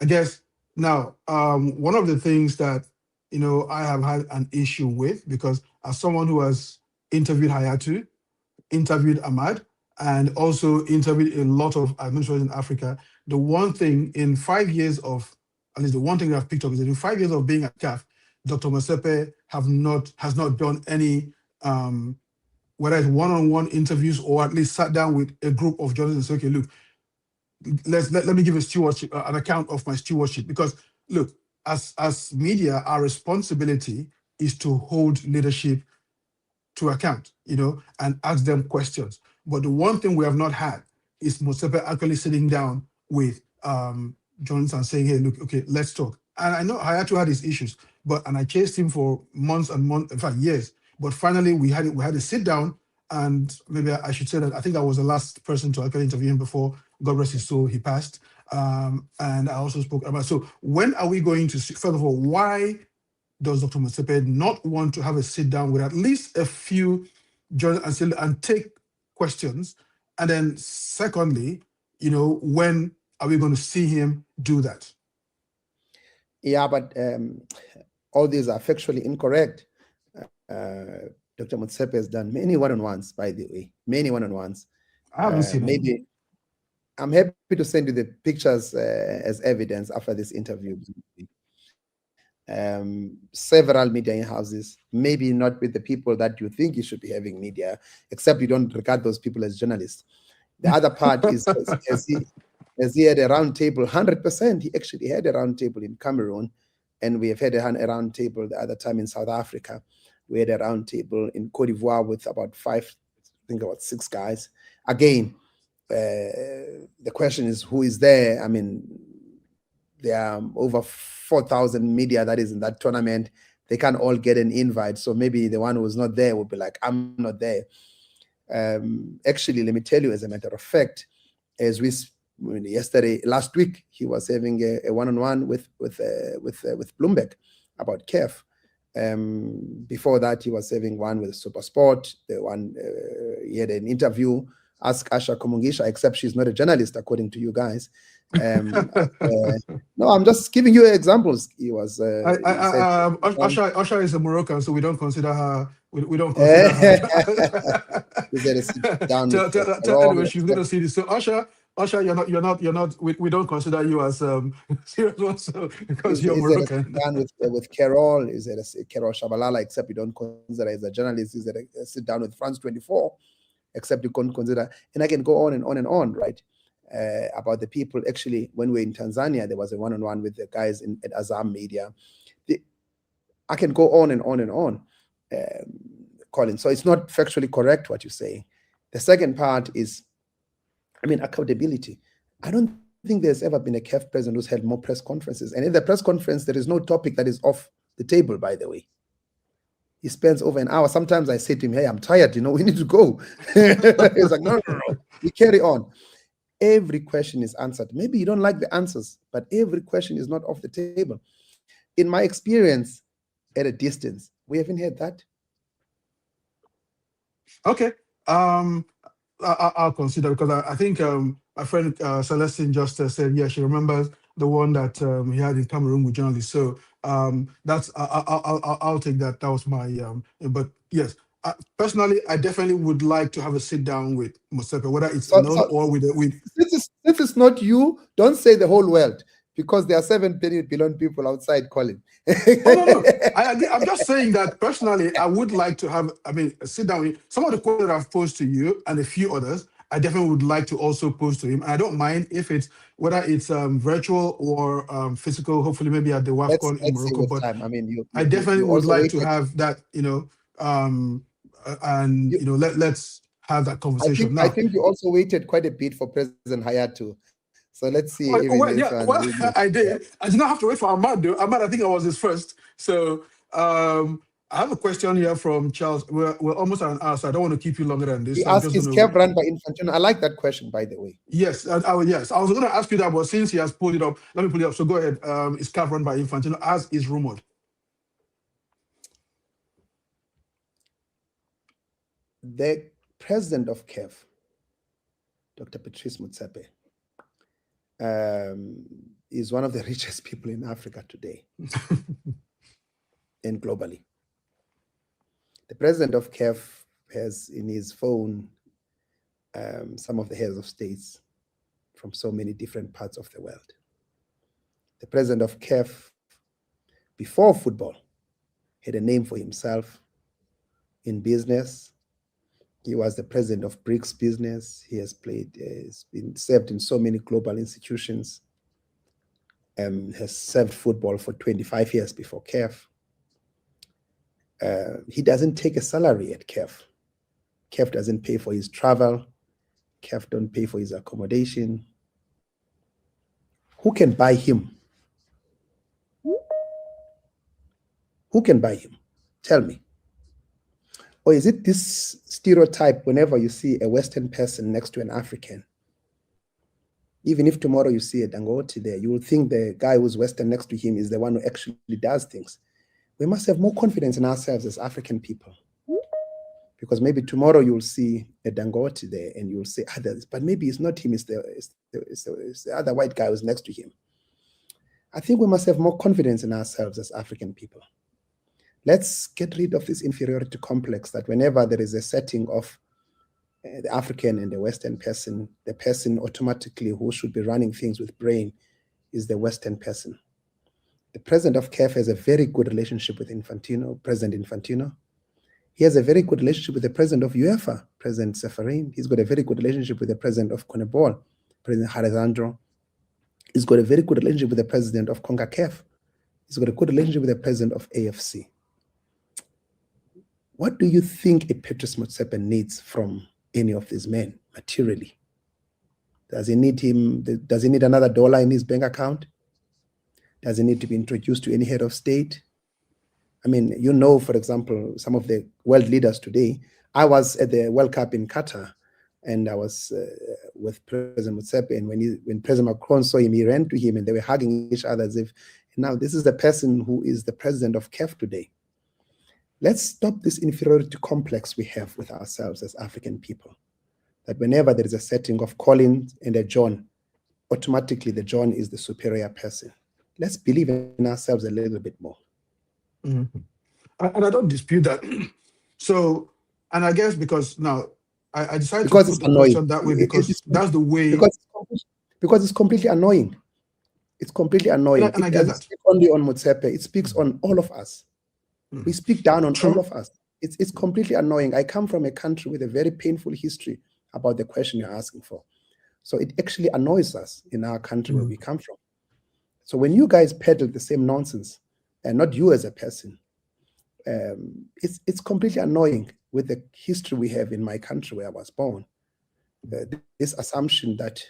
I guess now one of the things that I have had an issue with, because as someone who has interviewed Hayatu, interviewed Ahmad, and also interviewed a lot of administrators in Africa, the one thing in 5 years of, at least the one thing that I've picked up is that in 5 years of being at CAF, Dr. Mosepe has not done any whether it's one-on-one interviews or at least sat down with a group of journalists and said, okay, look, let me give a stewardship, an account of my stewardship. Because look, as media, our responsibility is to hold leadership to account, and ask them questions. But the one thing we have not had is Mosepe actually sitting down with journalists and saying, hey, look, okay, let's talk. And I know Hayatu had his issues, and I chased him for months and months, in fact, years. But finally, we had a sit down, and maybe I should say that I think I was the last person to actually interview him before, God rest his soul, he passed. And I also spoke about, so when are we going to see, first of all, why does Dr. Mosepe not want to have a sit down with at least a few journalists and take questions? And then secondly, when are we going to see him do that? Yeah, but all these are factually incorrect. Dr. Motsepe has done many one-on-ones, by the way, many one-on-ones. I haven't seen maybe I'm happy to send you the pictures as evidence after this interview. several media houses, maybe not with the people that you think you should be having media, except you don't regard those people as journalists. The other part is, as he had a round table, 100%, he actually had a round table in Cameroon, and we have had a round table the other time in South Africa. We had a round table in Cote d'Ivoire with about 6 guys. Again, the question is, who is there? I mean, there are over 4,000 media that is in that tournament. They can't all get an invite. So maybe the one who's not there will be like, I'm not there. Actually, let me tell you, as a matter of fact, as last week, he was having a one-on-one with Bloomberg about CAF. Before that, he was having one with SuperSport. He had an interview. Ask Asha Komungisha, except she's not a journalist, according to you guys. No, I'm just giving you examples. He was. Asha is a Moroccan, so we don't consider her. We don't consider her. Anyway, she's going to see this. So Asha, you're not. We don't consider you as serious also because you're Moroccan. Down with Carol, is it a Carol Shabalala? Except you don't consider as a journalist. Is it a sit down with France 24? Except you can't consider, and I can go on and on and on, right? About the people. Actually, when we were in Tanzania, there was a one-on-one with the guys at Azam Media. I can go on and on and on, Colin. So it's not factually correct what you're saying. The second part is, accountability. I don't think there's ever been a CAF president who's held more press conferences. And in the press conference, there is no topic that is off the table, by the way. He spends over an hour. Sometimes I say to him, hey, I'm tired, we need to go. He's like, no, we carry on. Every question is answered. Maybe you don't like the answers, but every question is not off the table. In my experience, at a distance, we haven't had that. Okay. I'll consider, because I think my friend Celestine just said, yeah, she remembers the one that he had in Cameroon with journalists. So that's I'll take that. That was my but yes, personally, I definitely would like to have a sit down with Motsepe, whether it's alone or with. Since it's not you, don't say the whole world, because there are 7 billion people outside, Colin. No. I agree. I'm just saying that personally, I would like to have, a sit down with some of the questions that I've posed to you and a few others. I definitely would like to also pose to him. And I don't mind if it's whether it's virtual or physical. Hopefully, maybe at the WAFCON in Morocco. But I definitely would like to have that. Let's have that conversation. I think you also waited quite a bit for President Hayatu. So let's see. I did. I did not have to wait for Ahmad, though. Ahmad, I think I was his first. So I have a question here from Charles. We're almost at an hour, so I don't want to keep you longer than this. He asked, is CAF run by Infantino? I like that question, by the way. Yes, I was going to ask you that, but since he has pulled it up, let me pull it up. So go ahead. Is CAF run by Infantino, as is rumored? The president of CAF, Dr. Patrice Motsepe, is one of the richest people in Africa today and globally. The president of CAF has in his phone some of the heads of states from so many different parts of the world. The president of CAF, before football, had a name for himself in business. He was the president of BRICS Business. He has been served in so many global institutions, has served football for 25 years before CAF. He doesn't take a salary at CAF. CAF doesn't pay for his travel. CAF don't pay for his accommodation. Who can buy him? Who can buy him? Tell me. Or is it this stereotype whenever you see a Western person next to an African? Even if tomorrow you see a Dangote there, you will think the guy who's Western next to him is the one who actually does things. We must have more confidence in ourselves as African people. Because maybe tomorrow you'll see a Dangote there and you'll say others, but maybe it's not him, it's the other white guy who's next to him. I think we must have more confidence in ourselves as African people. Let's get rid of this inferiority complex that whenever there is a setting of the African and the Western person, the person automatically who should be running things with brain is the Western person. The president of CAF has a very good relationship with President Infantino. He has a very good relationship with the president of UEFA, President Seferin. He's got a very good relationship with the president of CONMEBOL, President Alejandro. He's got a very good relationship with the president of CONCACAF. He's got a good relationship with the president of AFC. What do you think a Patrice Motsepe needs from any of these men materially? Does he need another dollar in his bank account? Does he need to be introduced to any head of state? I mean, for example, some of the world leaders today. I was at the World Cup in Qatar, and I was with President Motsepe, and when President Macron saw him, he ran to him, and they were hugging each other as if, now this is the person who is the president of CAF today. Let's stop this inferiority complex we have with ourselves as African people, that whenever there is a setting of Colin and a John, automatically the John is the superior person. Let's believe in ourselves a little bit more. Mm-hmm. And I don't dispute that. So, and I guess because now I decided to put the question that way because that's the way. Because it's completely annoying. It's completely annoying. And I get that. Speak only on Motsepe. It speaks on all of us. We speak down on all of us. It's completely annoying. I come from a country with a very painful history about the question you're asking for. So it actually annoys us in our country where we come from. So when you guys peddle the same nonsense, and not you as a person, it's completely annoying with the history we have in my country where I was born. This assumption that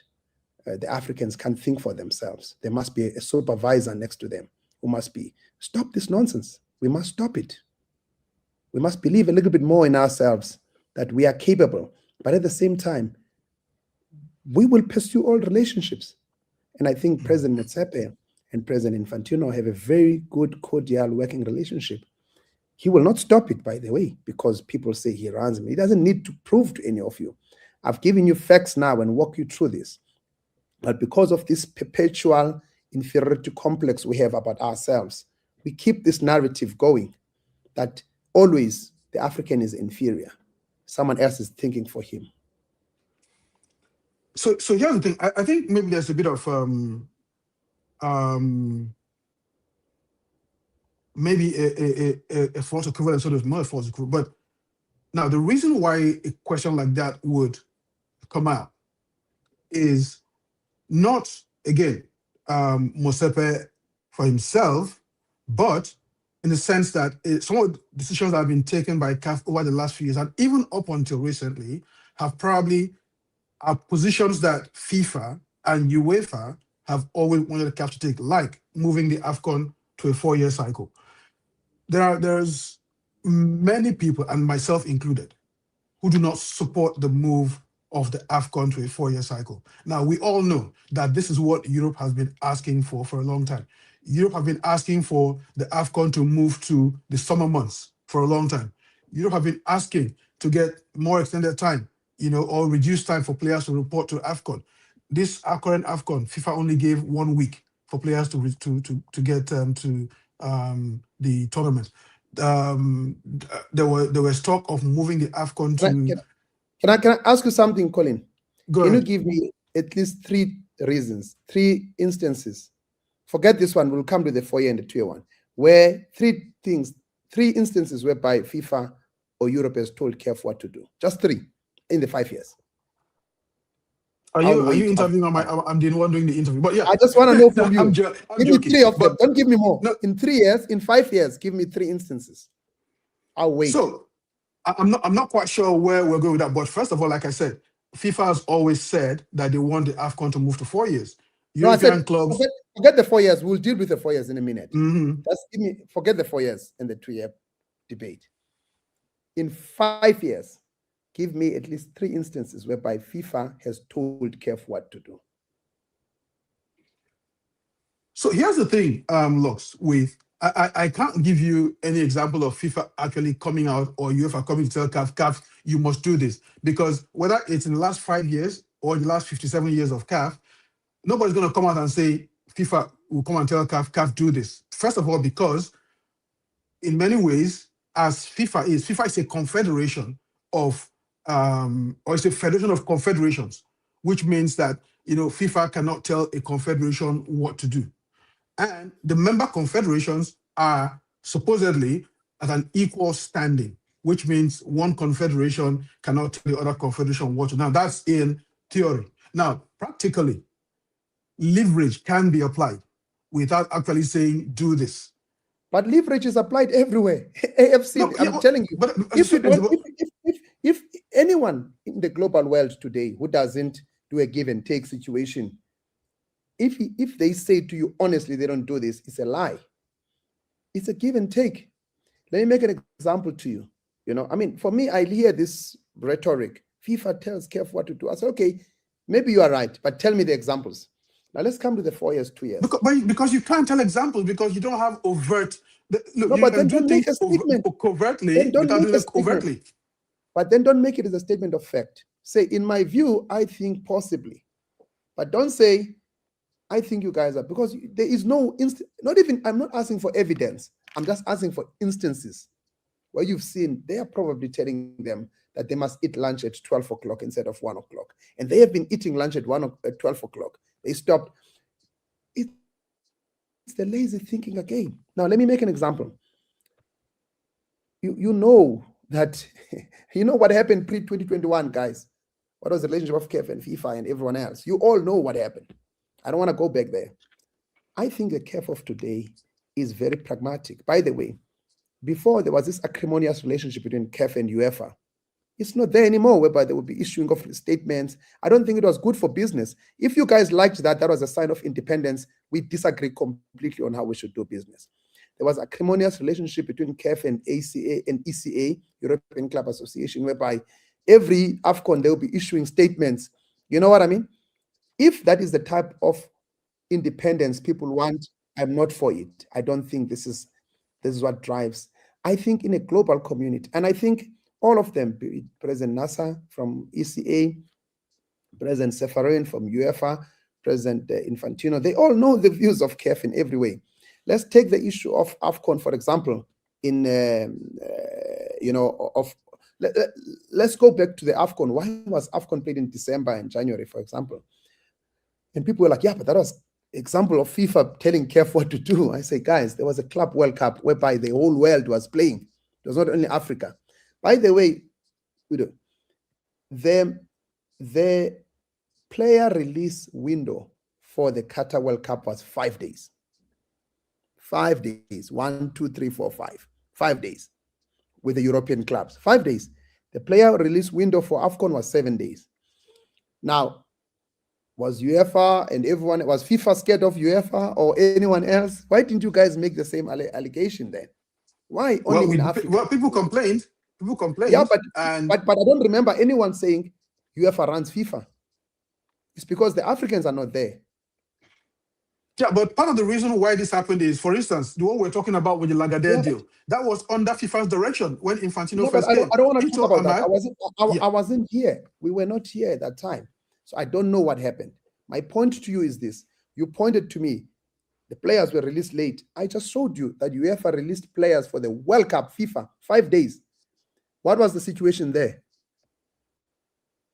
the Africans can't think for themselves. There must be a supervisor next to them who must be. Stop this nonsense. We must stop it. We must believe a little bit more in ourselves that we are capable. But at the same time, we will pursue all relationships. And I think President Motsepe and President Infantino have a very good, cordial working relationship. He will not stop it, by the way, because people say he runs me. He doesn't need to prove to any of you. I've given you facts now and walk you through this. But because of this perpetual inferiority complex we have about ourselves, we keep this narrative going that always the African is inferior. Someone else is thinking for him. So here's the thing. I think maybe there's a bit of maybe a false equivalent, sort of not a false equivalent. But now the reason why a question like that would come out is not, again, Motsepe for himself, but in the sense that some of the decisions that have been taken by CAF over the last few years, and even up until recently, have probably are positions that FIFA and UEFA have always wanted the CAF to take, like moving the AFCON to a 4-year cycle. There's many people, and myself included, who do not support the move of the AFCON to a 4-year cycle. Now, we all know that this is what Europe has been asking for a long time. Europe have been asking for the AFCON to move to the summer months for a long time. Europe have been asking to get more extended time, or reduced time for players to report to AFCON. This current AFCON, FIFA only gave 1 week for players to get to the tournament. There was talk of moving the AFCON to. Can I ask you something, Colin? Go Can ahead. you give me at least 3 reasons, 3 instances? Forget this one. We'll come to the 4-year and the 2-year one. Where 3 instances whereby FIFA or Europe has told CAF what to do. Just 3 in the 5 years. Are you interviewing on my? I'm the one doing the interview, but yeah. I just want to know from you. I'm give joking, me 3 of them. Don't give me more. No. In 3 years, in 5 years, give me 3 instances. I'll wait. So I'm not quite sure where we're going with that. But first of all, like I said, FIFA has always said that they want the AFCON to move to 4 years. European clubs. Forget the 4 years. We'll deal with the 4 years in a minute. Mm-hmm. Forget the 4 years and the 2-year debate. In 5 years, give me at least 3 instances whereby FIFA has told CAF what to do. So here's the thing, Lux, I can't give you any example of FIFA actually coming out or UEFA coming to tell CAF, you must do this. Because whether it's in the last 5 years or in the last 57 years of CAF, nobody's going to come out and say FIFA will come and tell CAF, do this. First of all, because in many ways, as FIFA is a confederation of, or it's a federation of confederations, which means that, FIFA cannot tell a confederation what to do. And the member confederations are supposedly at an equal standing, which means one confederation cannot tell the other confederation what to do. Now, that's in theory. Now, practically, leverage can be applied without actually saying, do this. But leverage is applied everywhere. AFC, No, yeah, I'm telling you, but if you don't, if anyone in the global world today who doesn't do a give and take situation, if they say to you honestly they don't do this, it's a lie. It's a give and take. Let me make an example to you. I mean, for me, I hear this rhetoric. FIFA tells CAF what to do. I say, okay, maybe you are right, but tell me the examples. Now let's come to the 4 years, 2 years. Because you can't tell examples because you don't have overt. Look, No, you but can then do don't make things a statement. covertly Then don't without make doing a it statement. covertly. But then don't make it as a statement of fact. Say, in my view, I think possibly. But don't say, I think you guys are, because there is no not even, I'm not asking for evidence. I'm just asking for instances where you've seen they are probably telling them that they must eat lunch at 12 o'clock instead of 1 o'clock. And they have been eating lunch at 12 o'clock. They stopped. It's the lazy thinking again. Now, let me make an example. You know that, you know what happened pre-2021, guys. What was the relationship of CAF and FIFA and everyone else? You all know what happened. I don't want to go back there. I think the CAF of today is very pragmatic. By the way, before there was this acrimonious relationship between CAF and UEFA. It's not there anymore, whereby they will be issuing of statements. I don't think it was good for business. If you guys liked that, that was a sign of independence. We disagree completely on how we should do business. There was a acrimonious relationship between CAF and ACA and ECA, European Club Association, whereby every AFCON they will be issuing statements. You know what I mean? If that is the type of independence people want, I'm not for it. I don't think this is what drives. I think in a global community, and I think all of them, President Nasser from ECA, President Seferin from UEFA, President Infantino, they all know the views of CAF in every way. Let's take the issue of AFCON, for example, let's go back to the AFCON. Why was AFCON played in December and January, for example? And people were like, yeah, but that was example of FIFA telling CAF what to do. I say, guys, there was a Club World Cup whereby the whole world was playing. It was not only Africa. By the way, the player release window for the Qatar World Cup was 5 days. 5 days. 1, 2, 3, 4, 5. 5 days with the European clubs. 5 days. The player release window for AFCON was 7 days. Now, was UEFA and everyone, was FIFA scared of UEFA or anyone else? Why didn't you guys make the same allegation then? Why only in Africa? Well, people complained. Yeah, but I don't remember anyone saying UEFA runs FIFA. It's because the Africans are not there. Yeah, but part of the reason why this happened is, for instance, the one we're talking about with the Lagardère deal, that was under FIFA's direction when Infantino first came. I don't want to talk about that. I wasn't here. We were not here at that time. So I don't know what happened. My point to you is this. You pointed to me, the players were released late. I just showed you that UEFA released players for the World Cup, FIFA, 5 days. What was the situation there,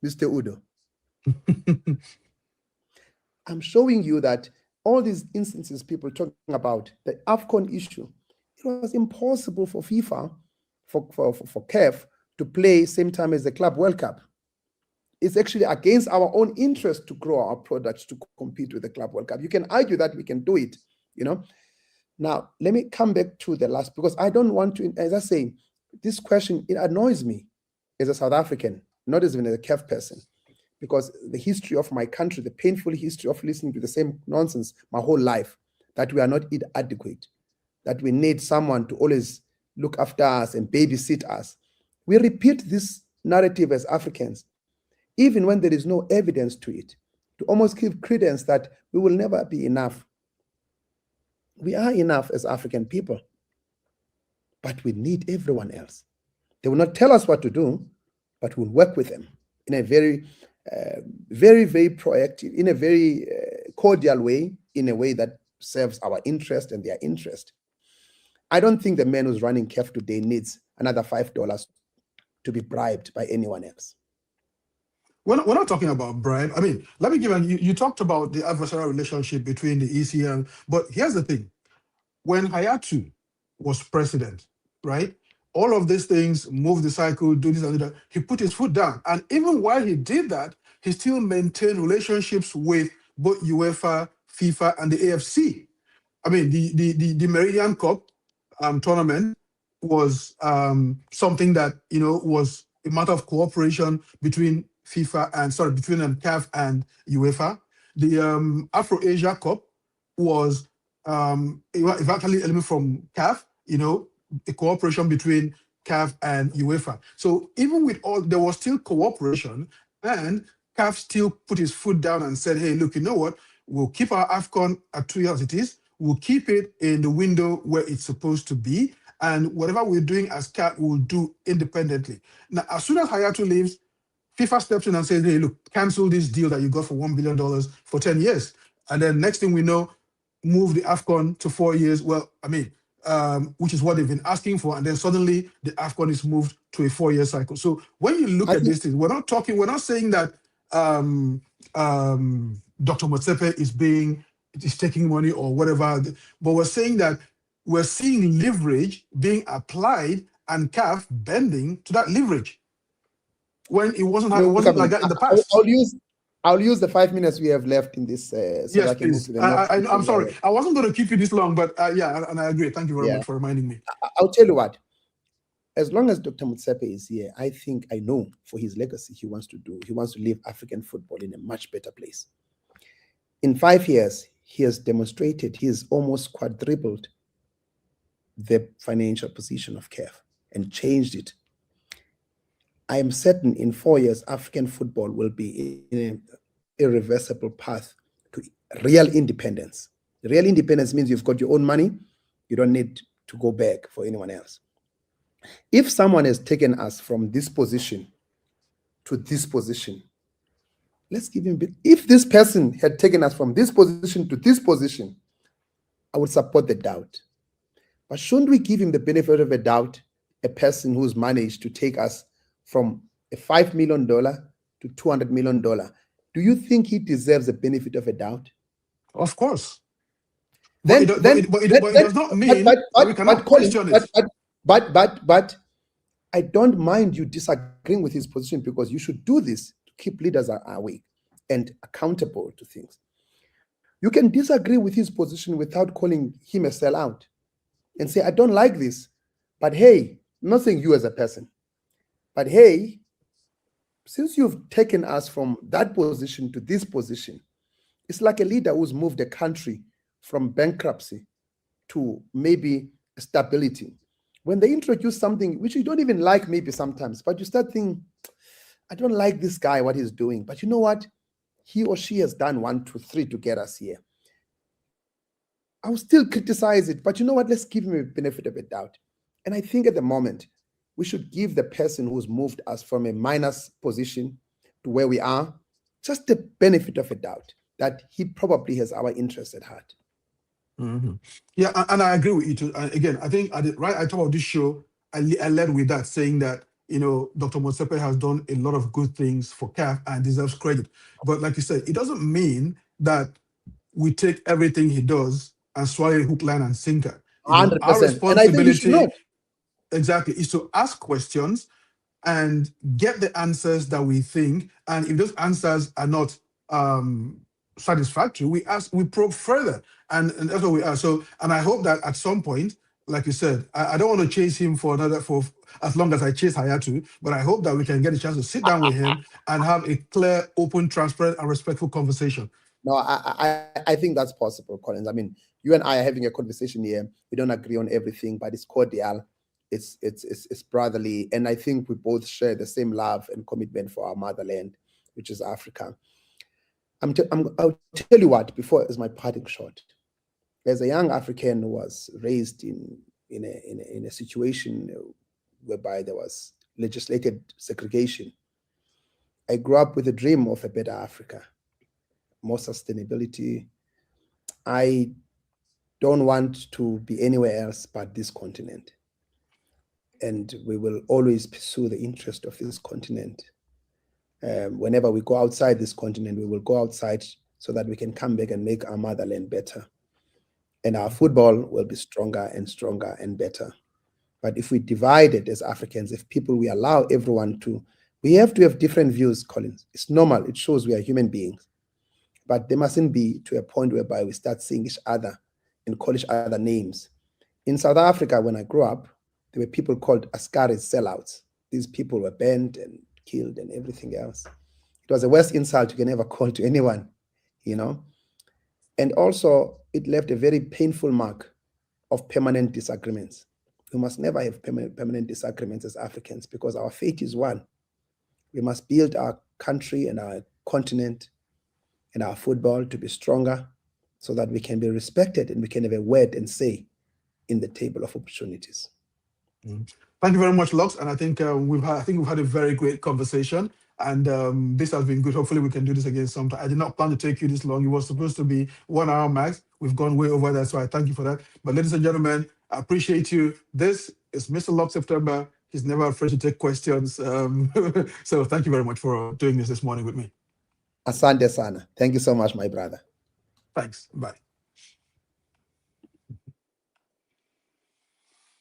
Mr. Udo? I'm showing you that all these instances people talking about, the AFCON issue, it was impossible for FIFA, for CAF to play same time as the Club World Cup. It's actually against our own interest to grow our products to compete with the Club World Cup. You can argue that we can do it, Now, let me come back to the last, because I don't want to, as I say, this question, it annoys me as a South African, not as even a CAF person, because the history of my country, the painful history of listening to the same nonsense my whole life, that we are not adequate, that we need someone to always look after us and babysit us. We repeat this narrative as Africans, even when there is no evidence to it, to almost give credence that we will never be enough. We are enough as African people, but we need everyone else. They will not tell us what to do, but we'll work with them in a very, very, very proactive, in a very cordial way, in a way that serves our interest and their interest. I don't think the man who's running CAF today needs another $5 to be bribed by anyone else. we're not talking about bribe. I mean, let me give you talked about the adversarial relationship between the ECL, but here's the thing. When Hayatu was president, right? All of these things, move the cycle, do this and do that, he put his foot down. And even while he did that, he still maintained relationships with both UEFA, FIFA, and the AFC. I mean, the Meridian Cup tournament was something that was a matter of cooperation between FIFA and sorry between CAF and UEFA. The Afro Asia Cup was actually element from CAF. A cooperation between CAF and UEFA. So even with all, there was still cooperation, and CAF still put his foot down and said, "Hey, look, you know what? We'll keep our AFCON at 2 years it is. We'll keep it in the window where it's supposed to be. And whatever we're doing as CAF, we'll do independently." Now, as soon as Hayatou leaves, FIFA steps in and says, "Hey, look, cancel this deal that you got for $1 billion for 10 years." And then next thing we know, move the AFCON to 4 years. Well, I mean, which is what they've been asking for. And then suddenly the AFCON is moved to a 4 year cycle. So when you look I at think these things, we're not saying that Dr. Motsepe is taking money or whatever, but we're saying that we're seeing leverage being applied and CAF bending to that leverage when it look, I wasn't like mean, that in the I'll, past. I'll use I'll use the 5 minutes we have left in this so that Yes, I can move please. to the next I'm issue. sorry. I wasn't going to keep you this long, but yeah, and I agree. Thank you very Yeah, much for reminding me. I'll tell you what. As long as Dr. Mutsepe is here, I know for his legacy, he wants to leave African football in a much better place. In 5 years, he has demonstrated he has almost quadrupled the financial position of CAF and changed it. I am certain in 4 years, African football will be in an irreversible path to real independence. Real independence means you've got your own money, you don't need to go back for anyone else. If someone has taken us from this position to this position, let's give him a bit. If this person had taken us from this position to this position, I would support the doubt. But shouldn't we give him the benefit of a doubt, a person who's managed to take us from a $5 million to $200 million? Do you think he deserves the benefit of a doubt? Of course. But Then, then, then, it then does not mean that we cannot Colin, question it. but I don't mind you disagreeing with his position because you should do this to keep leaders awake and accountable to things. You can disagree with his position without calling him a sellout and say, I don't like this, but hey, I'm not saying you as a person, but hey, since you've taken us from that position to this position, it's like a leader who's moved a country from bankruptcy to maybe stability. When they introduce something which you don't even like, maybe sometimes, but you start thinking, I don't like this guy, what he's doing. But you know what? He or she has done 1, 2, 3 to get us here. I'll still criticize it, but you know what? Let's give him a benefit of a doubt. And I think at the moment, we should give the person who's moved us from a minus position to where we are just the benefit of a doubt that he probably has our interest at heart. Mm-hmm. Yeah, and I agree with you too. Again, I think at the right at the top of this show, I led with that, saying that Dr. Motsepe has done a lot of good things for CAF and deserves credit. But like you said, it doesn't mean that we take everything he does and swallow it hook, line, and sinker. Our 100%. And I think you should responsibility not. exactly is to ask questions and get the answers that we think. And if those answers are not satisfactory, we probe further, and that's what we are. So, and I hope that at some point, like you said, I don't want to chase him for as long as I chase Hayatu, but I hope that we can get a chance to sit down with him and have a clear, open, transparent, and respectful conversation. No, I think that's possible, Collins. I mean, you and I are having a conversation here. We don't agree on everything, but it's cordial, it's brotherly, and I think we both share the same love and commitment for our motherland, which is Africa. I'll tell you what, before is my parting shot. As a young African who was raised in a situation whereby there was legislated segregation, I grew up with a dream of a better Africa, more sustainability. I don't want to be anywhere else but this continent. And we will always pursue the interest of this continent Whenever we go outside this continent, we will go outside so that we can come back and make our motherland better. And our football will be stronger and stronger and better. But if we divide it as Africans, if people, we allow everyone to, we have to have different views, Colin. It's normal. It shows we are human beings. But there mustn't be to a point whereby we start seeing each other and call each other names. In South Africa, when I grew up, there were people called Askaris sellouts. These people were banned and killed and everything else. It was the worst insult you can ever call to anyone, you know. And also, it left a very painful mark of permanent disagreements. We must never have permanent disagreements as Africans because our fate is one. We must build our country and our continent and our football to be stronger so that we can be respected and we can have a word and say in the table of opportunities. Thank you very much, Lux. And I think we've had a very great conversation, and this has been good. Hopefully, we can do this again sometime. I did not plan to take you this long. It was supposed to be 1 hour max. We've gone way over that, so I thank you for that. But ladies and gentlemen, I appreciate you. This is Mr. Lux September. He's never afraid to take questions. So thank you very much for doing this morning with me. Asante sana. Thank you so much, my brother. Thanks. Bye.